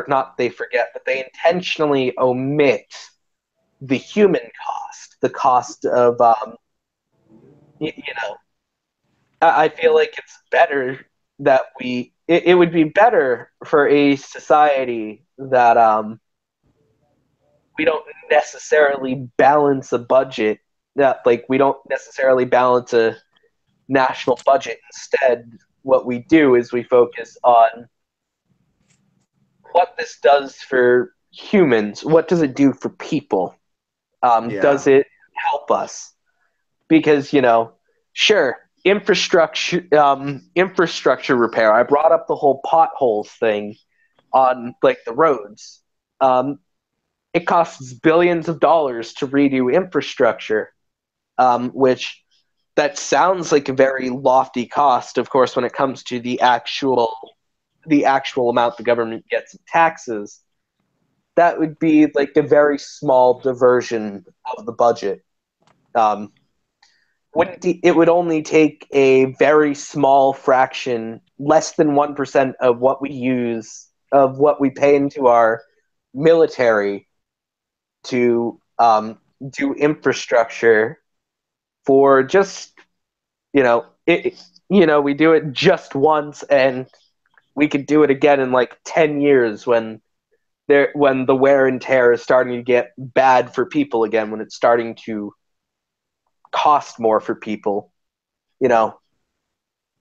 not they forget, but they intentionally omit the human cost, the cost of you know, I feel like it's better that it would be better for a society that we don't necessarily balance a budget, that like we don't necessarily balance a national budget. Instead, what we do is we focus on what this does for humans. What does it do for people? Does Yeah, it help us? Because sure, infrastructure repair. I brought up the whole potholes thing on like the roads. Um, it costs billions of dollars to redo infrastructure, which that sounds like a very lofty cost. Of course, when it comes to the actual amount the government gets in taxes, that would be like a very small diversion of the budget. Um, wouldn't it would only take a very small fraction, less than 1% of what we pay into our military to do infrastructure for just we do it just once, and we could do it again in like 10 years when the wear and tear is starting to get bad for people again, when it's starting to cost more for people. You know,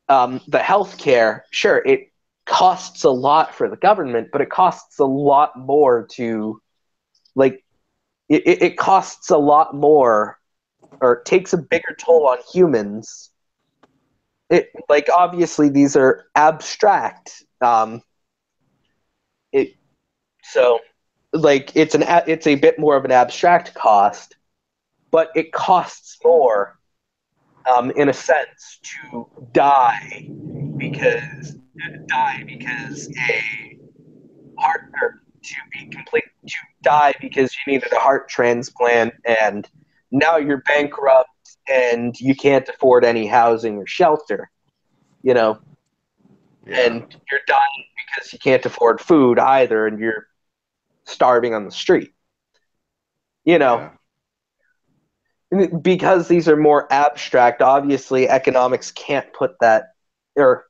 the healthcare, sure, it costs a lot for the government, but it costs a lot more to like it costs a lot more, or takes a bigger toll on humans. It like obviously these are abstract. It so like it's a bit more of an abstract cost, but it costs more, in a sense, to die because a heart or to die because you needed a heart transplant, and now you're bankrupt and you can't afford any housing or shelter, you know, yeah, and you're dying because you can't afford food either, and you're starving on the street, you know. yeah, Because these are more abstract, obviously economics can't put that, or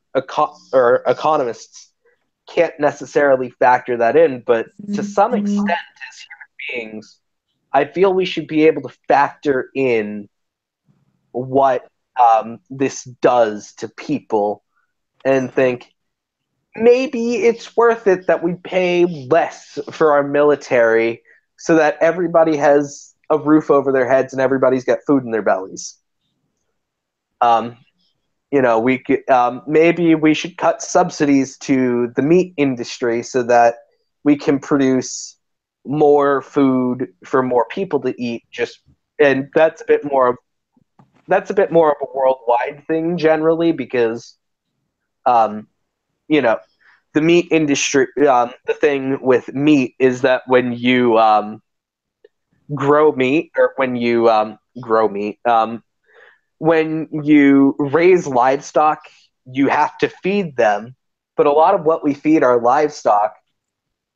economists can't necessarily factor that in, but to some extent, as human beings, I feel we should be able to factor in what this does to people, and think maybe it's worth it that we pay less for our military so that everybody has a roof over their heads and everybody's got food in their bellies. Um, maybe we should cut subsidies to the meat industry so that we can produce more food for more people to eat. And that's a bit more of a worldwide thing generally, because um, you know the meat industry. The thing with meat is that when you grow meat, or when you raise livestock, you have to feed them. But a lot of what we feed our livestock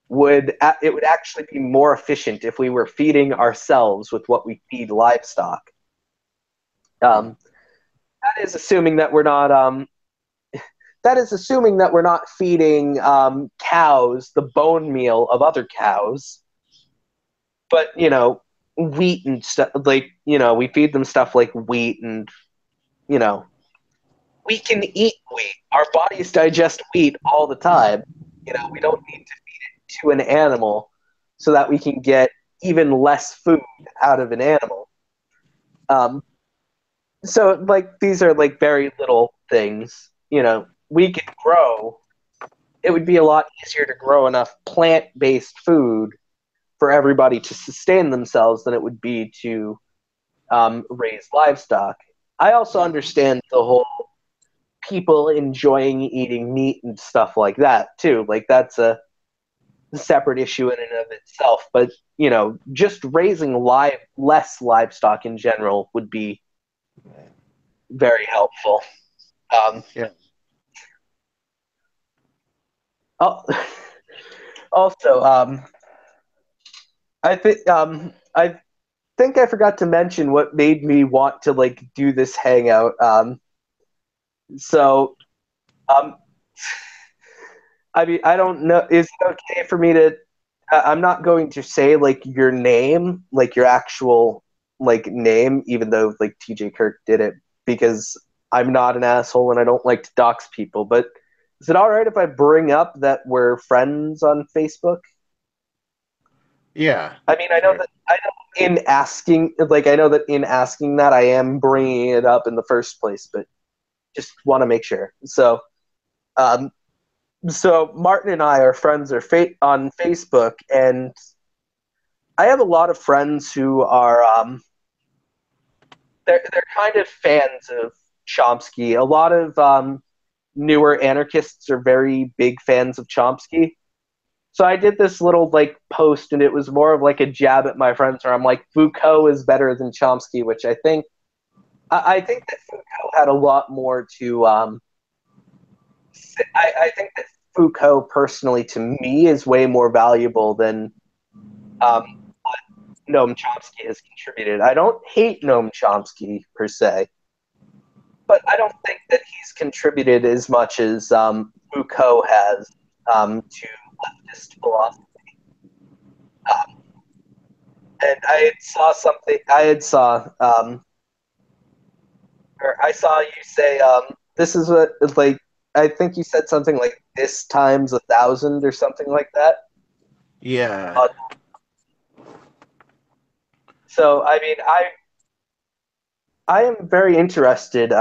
would actually be more efficient if we were feeding ourselves with what we feed livestock. Um, that is assuming that we're not feeding cows the bone meal of other cows, but wheat and stuff, like we feed them stuff like wheat, and you know we can eat wheat. Our bodies digest wheat all the time. We don't need to an animal so that we can get even less food out of an animal. Um, so like these are like very little things. we could grow, it would be a lot easier to grow enough plant-based food for everybody to sustain themselves than it would be to raise livestock. I also understand the whole people enjoying eating meat and stuff like that too. Like that's a separate issue in and of itself. But just raising less livestock in general would be very helpful. Um, Yeah. also, I think I forgot to mention what made me want to like do this hangout. So um, I mean, I don't know. Is it okay for me to? I'm not going to say like your name, like your actual like name, even though like TJ Kirk did it, because I'm not an asshole and I don't like to dox people. But is it all right if I bring up that we're friends on Facebook? Yeah. I mean, Sure. I know in asking, like, I know that in asking that, I am bringing it up in the first place, but just want to make sure. Um, so Martin and I are friends on Facebook, and I have a lot of friends who are they're kind of fans of Chomsky. A lot of newer anarchists are very big fans of Chomsky. So I did this little like post, and it was more of like a jab at my friends, where I'm like, Foucault is better than Chomsky, which I think that Foucault had a lot more to. I think that Foucault, personally, to me, is way more valuable than um, Noam Chomsky has contributed. I don't hate Noam Chomsky per se, but I don't think that he's contributed as much as Foucault has to leftist philosophy. Um, and I had saw something. I saw you say this is what like I think you said something like this times 1,000 or something like that. Yeah. Uh, so I mean, I am very interested.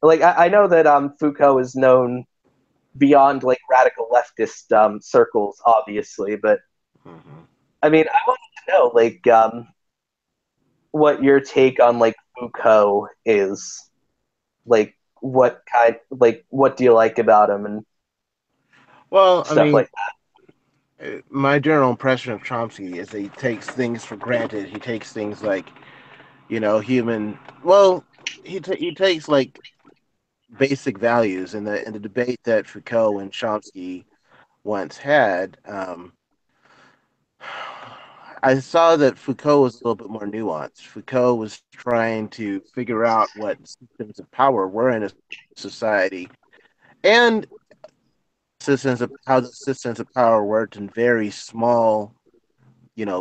Like I know that Foucault is known beyond like radical leftist circles, obviously, but Hmm. I mean, I wanted to know like what your take on like Foucault is. Like what do you like about him and Well, I stuff mean, like that. my general impression of Chomsky is that he takes things for granted. He takes things like, human. Well, he takes like basic values in the debate that Foucault and Chomsky once had. I saw that Foucault was a little bit more nuanced. Foucault was trying to figure out what systems of power were in a society and systems of how the systems of power worked in very small,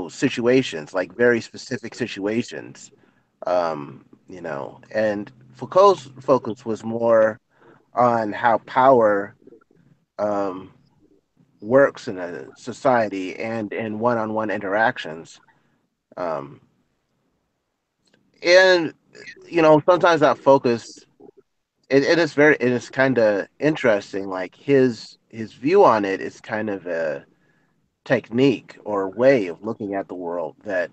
situations, like very specific situations. And Foucault's focus was more on how power um, works in a society and in one-on-one interactions. Um, and sometimes that focus it is kind of interesting. Like his view on it is kind of a technique or way of looking at the world that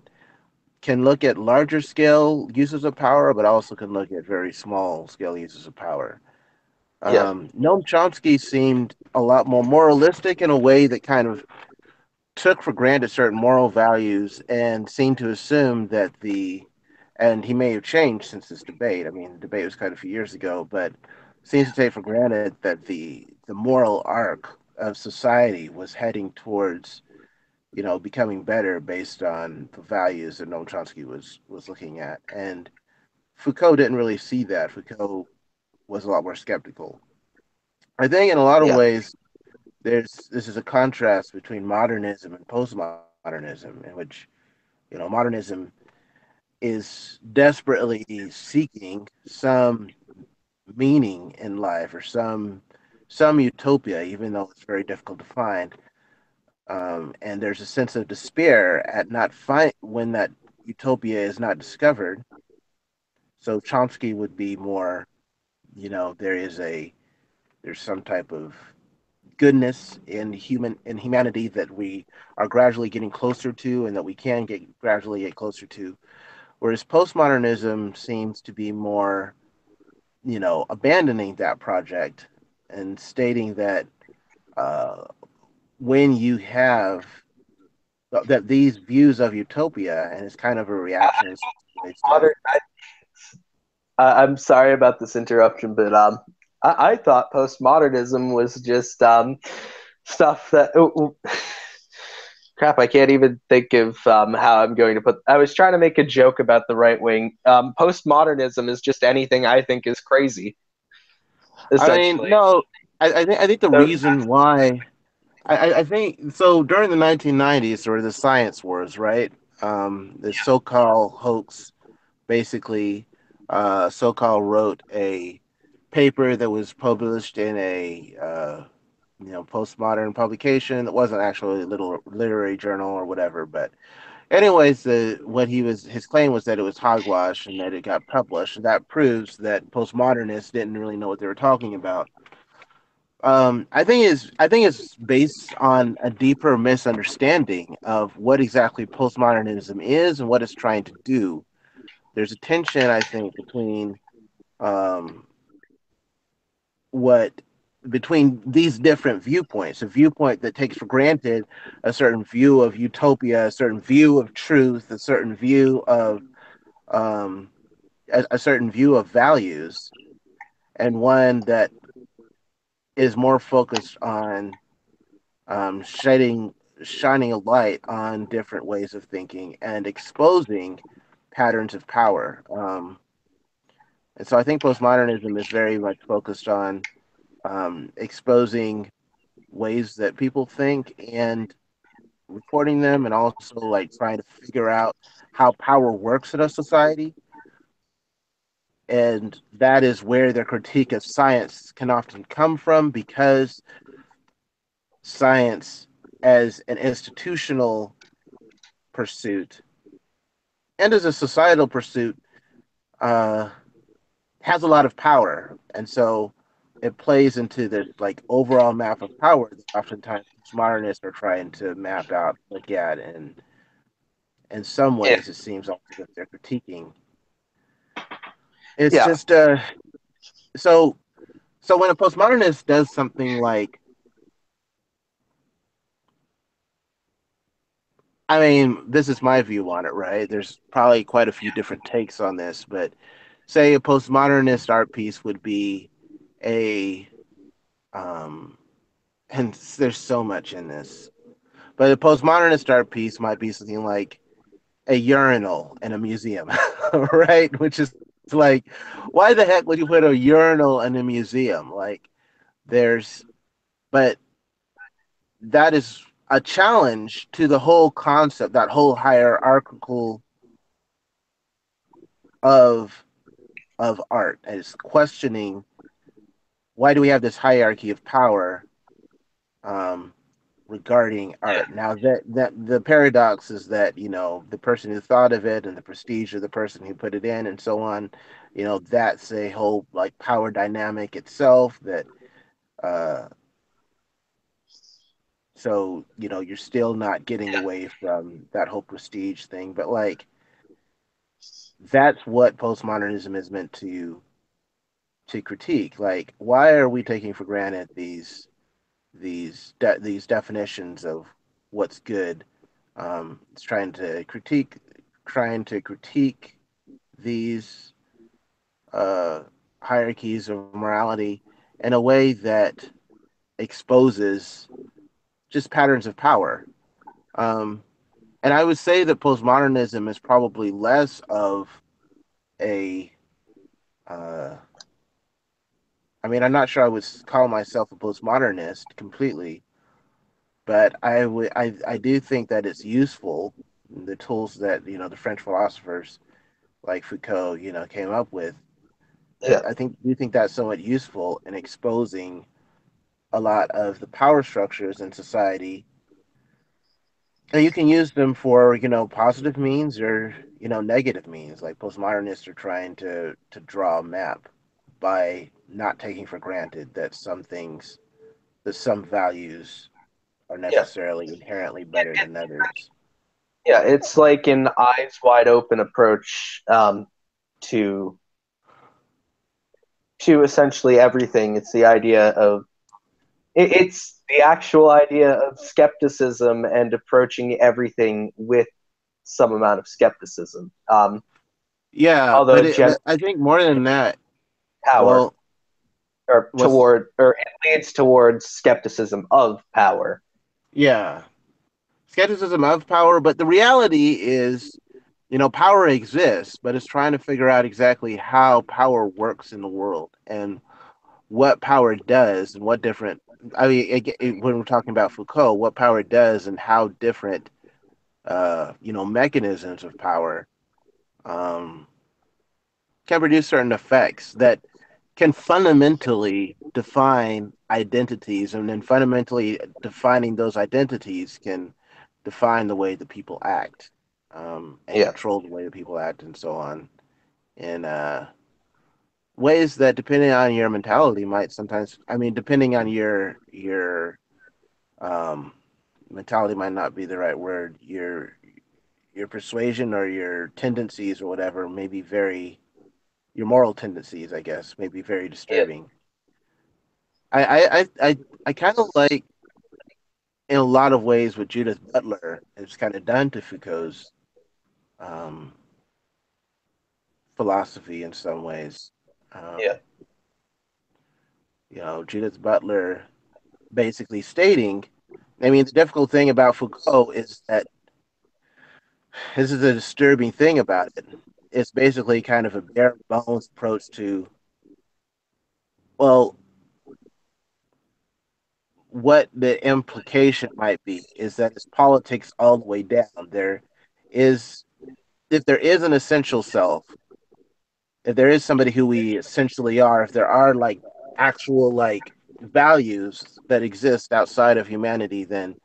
can look at larger scale uses of power, but also can look at very small scale uses of power. Yeah, Noam Chomsky seemed a lot more moralistic in a way that kind of took for granted certain moral values and seemed to assume that and he may have changed since this debate. I mean, the debate was quite a few years ago, but seems to take for granted that the moral arc of society was heading towards, becoming better based on the values that Noam Chomsky was looking at. And Foucault didn't really see that. Foucault was a lot more skeptical. I think in a lot of yeah, ways, this is a contrast between modernism and postmodernism, in which modernism is desperately seeking some meaning in life or some utopia, even though it's very difficult to find. And there's a sense of despair at not find when that utopia is not discovered. So Chomsky would be more, there is a there's some type of goodness in humanity that we are gradually getting closer to, and that we can get closer to. Whereas postmodernism seems to be more, abandoning that project and stating that uh, when you have that these views of utopia, and it's kind of a reaction in some ways to. Modern, I'm sorry about this interruption, but I thought postmodernism was just stuff that. Crap, I can't even think of how I'm going to put. I was trying to make a joke about the right wing. Postmodernism is just anything I think is crazy, I mean, essentially. no, I think the So, reason why I think so during the 1990s, or the science wars, right? The so-called hoax basically, so-called wrote a paper that was published in a postmodern publication that wasn't actually a little literary journal or whatever. But anyways, what his claim was that it was hogwash and that it got published. That proves that postmodernists didn't really know what they were talking about. I think it's based on a deeper misunderstanding of what exactly postmodernism is and what it's trying to do. There's a tension, I think, um, what between these different viewpoints. A viewpoint that takes for granted a certain view of utopia, a certain view of truth, a certain view of um, a certain view of values, and one that is more focused on shining a light on different ways of thinking and exposing patterns of power. And so I think postmodernism is very much focused on exposing ways that people think and reporting them, and also like trying to figure out how power works in a society. And that is where their critique of science can often come from, because science, as an institutional pursuit and as a societal pursuit, uh, has a lot of power, and so it plays into this like overall map of power that oftentimes modernists are trying to map out, look at, and in some yeah, ways it seems also that they're critiquing. It's yeah, just so so when a postmodernist does something like, I mean, this is my view on it, right? There's probably quite a few different takes on this, but say a postmodernist art piece would be a um and there's so much in this. But a postmodernist art piece might be something like a urinal in a museum, right? Which is like, why the heck would you put a urinal in a museum? Like, there's, but that is a challenge to the whole concept, that whole hierarchical of of art. And it's questioning, why do we have this hierarchy of power um, regarding yeah, art? Now that the paradox is that, the person who thought of it and the prestige of the person who put it in and so on, that's a whole like power dynamic itself. That uh, so you're still not getting away from that whole prestige thing, but like that's what postmodernism is meant to critique. Like, why are we taking for granted these definitions of what's good? It's trying to critique these uh, hierarchies of morality in a way that exposes just patterns of power. Um, and I would say that postmodernism is probably less of a. Uh, I mean, I'm not sure I would call myself a postmodernist completely, but I do think that it's useful. The tools that the French philosophers like Foucault, came up with. yeah, I think do think that's somewhat useful in exposing a lot of the power structures in society, and you can use them for positive means or negative means. Like postmodernists are trying to draw a map. by not taking for granted that some values are Yeah. necessarily inherently better than others. Yeah, it's like an eyes wide open approach to essentially everything. It's the idea of it's the actual idea of skepticism and approaching everything with some amount of skepticism. Yeah, Although but I think more than that, power well, what's or it leads towards skepticism of power. yeah, skepticism of power, but the reality is, power exists, but it's trying to figure out exactly how power works in the world and what power does and what different. I mean, when we're talking about Foucault, what power does and how different, mechanisms of power um, can produce certain effects that can fundamentally define identities, and then fundamentally defining those identities can define the way that people act, and Yeah, control the way that people act, and so on, in ways that, depending on your mentality, might sometimes. I mean, depending on um, mentality, might not be the right word. Your persuasion or your tendencies or whatever may be very your moral tendencies, I guess, may be very yeah, disturbing. I kind of like, in a lot of ways, what Judith Butler has kind of done to Foucault's um, philosophy in some ways. yeah, Um, Judith Butler basically stating, I mean, the difficult thing about Foucault is that this is a disturbing thing about it. It's basically kind of a bare bones approach to, well, what the implication might be is that it's politics all the way down. Is, if there is an essential self, if there is somebody who we essentially are, if there are like actual like values that exist outside of humanity, then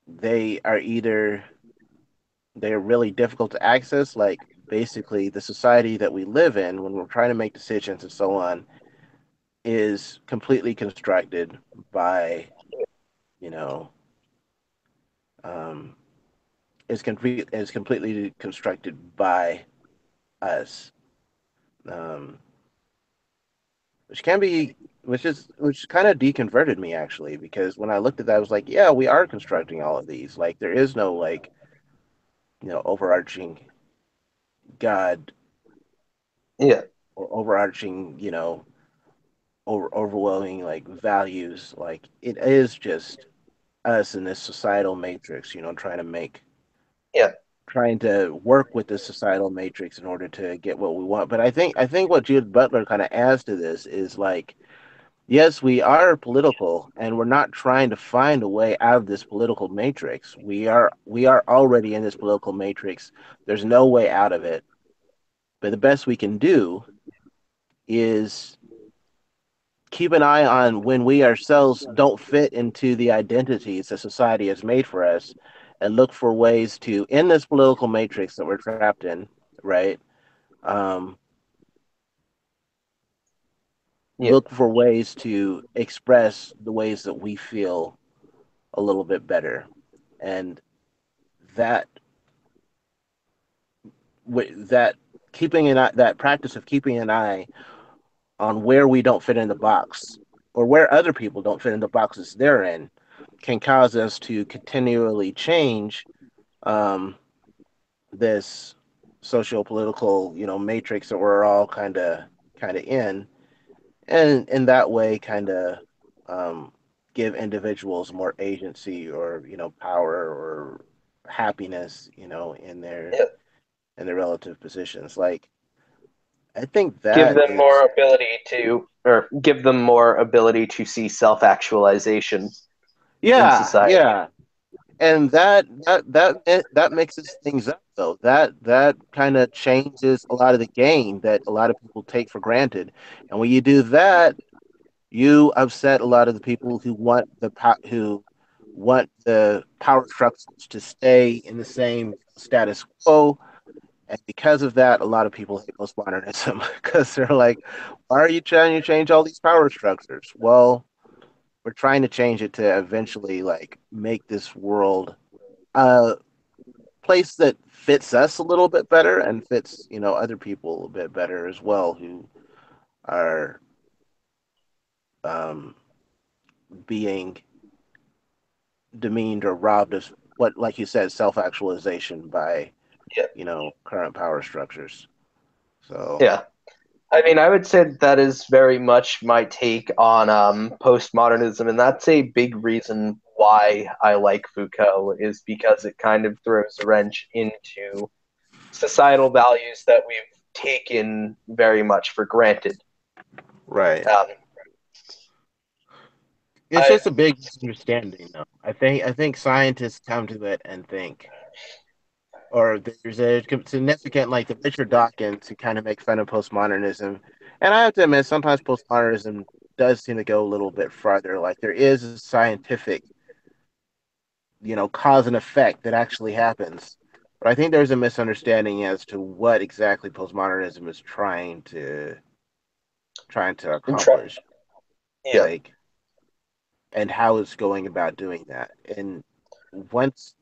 they are either they're really difficult to access, like basically the society that we live in when we're trying to make decisions and so on is completely constructed by, you know, um, is completely constructed by us, um, which can be which kind of deconverted me, actually, because when I looked at that, I was like, yeah, we are constructing all of these. Like, there is no, like, overarching God yeah, or overarching, overwhelming like values. Like, it is just us in this societal matrix, yeah, trying to work with this societal matrix in order to get what we want. But I think what Judith Butler kind of adds to this is like, yes, we are political, and we're not trying to find a way out of this political matrix. We are already in this political matrix. There's no way out of it. But the best we can do is keep an eye on when we ourselves don't fit into the identities that society has made for us, and look for ways to, in this political matrix that we're trapped in, right? Um, yeah, Look for ways to express the ways that we feel a little bit better. And that that that practice of keeping an eye on where we don't fit in the box, or where other people don't fit in the boxes they're in, can cause us to continually change, um, this socio-political, matrix that we're all kind of in, and in that way kind of, um, give individuals more agency, or power, or happiness, yeah. in their relative positions. Like, I think Give that them is, more ability to, or give them more ability to see self-actualization in yeah, society. yeah, and that mixes things up, though. That kind of changes a lot of the game that a lot of people take for granted, and when you do that, you upset a lot of the people who want the power structures to stay in the same status quo, And because of that, a lot of people hate postmodernism because they're like, why are you trying to change all these power structures? Well, we're trying to change it to eventually like make this world a place that fits us a little bit better and fits, other people a bit better as well who are um, being demeaned or robbed of what, like you said, self-actualization by, Yeah. current power structures. So, Yeah. I mean, I would say that is very much my take on postmodernism, and that's a big reason why I like Foucault, is because it kind of throws a wrench into societal values that we've taken very much for granted. right. Um, It's I just a big misunderstanding, though. I think scientists come to it and think, or there's a significant, like the Richard Dawkins, who kind of make fun of postmodernism. And I have to admit, sometimes postmodernism does seem to go a little bit farther. Like there is a scientific, cause and effect that actually happens. But I think there's a misunderstanding as to what exactly postmodernism is trying to am trying. accomplish, Yeah, like, and how it's going about doing that. And once,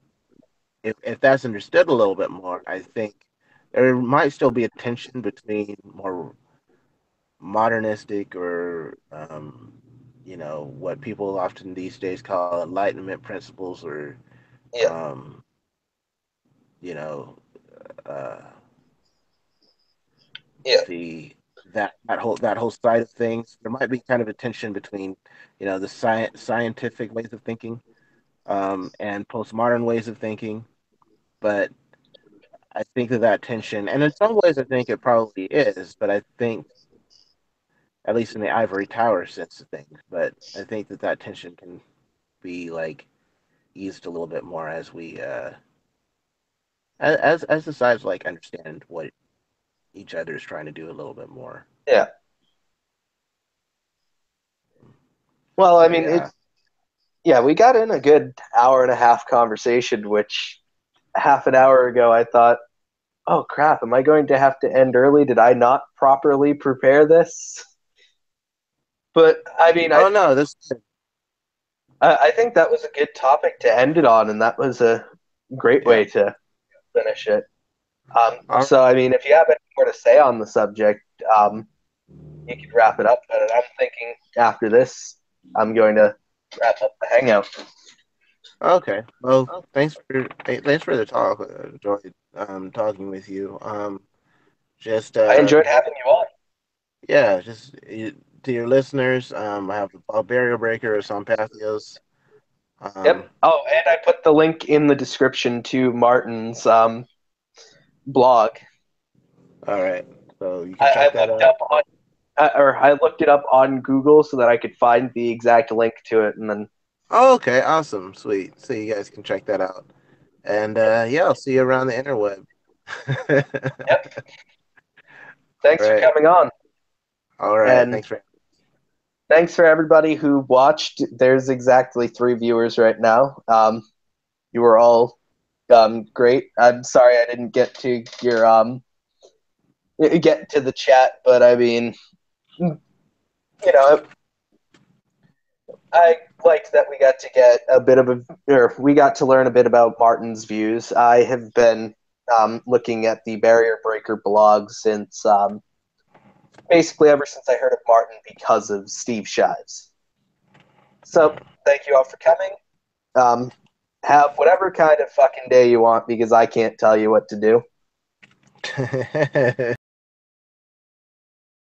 if that's understood a little bit more, I think there might still be a tension between more modernistic or what people often these days call enlightenment principles, or yeah, um, you know uh, yeah, the that whole side of things. There might be kind of a tension between the scientific ways of thinking and postmodern ways of thinking, but I think that tension, and in some ways, I think it probably is, but I think, at least in the ivory tower sense of things, but I think that tension can be like eased a little bit more as we, as the sides like understand what each other is trying to do a little bit more. yeah. Well, I So mean, yeah. yeah, we got in a good hour and a half conversation, which half an hour ago I thought, oh crap, am I going to have to end early? Did I not properly prepare this? But I mean, Oh no, this. I think that was a good topic to end it on, and that was a great Yeah. way to finish it. All So, I mean, if you have any more to say on the subject, you could wrap it up. But I'm thinking after this, I'm going to wrap up the hangout. Okay. Well, thanks for the talk. I enjoyed talking with you. Just I enjoyed having you on. yeah, just to your listeners, I have a barrier breaker of some pathios. Yep. Um, Oh, and I put the link in the description to Martin's blog. all right, so you can I check that looked out. up on, or I looked it up on Google so that I could find the exact link to it, and then Oh, okay, awesome, sweet. So you guys can check that out, and yep, yeah, I'll see you around the interweb. yep. All Thanks for right, coming on, all right. and Thanks for. thanks for everybody who watched. There's exactly 3 viewers right now. You were all great. I'm sorry I didn't get to the chat, but I mean, I liked that we got to get a bit of a, or we got to learn a bit about Martin's views. I have been looking at the Barrier Breaker blog since basically ever since I heard of Martin because of Steve Shives. So thank you all for coming. Um, have whatever kind of fucking day you want because I can't tell you what to do.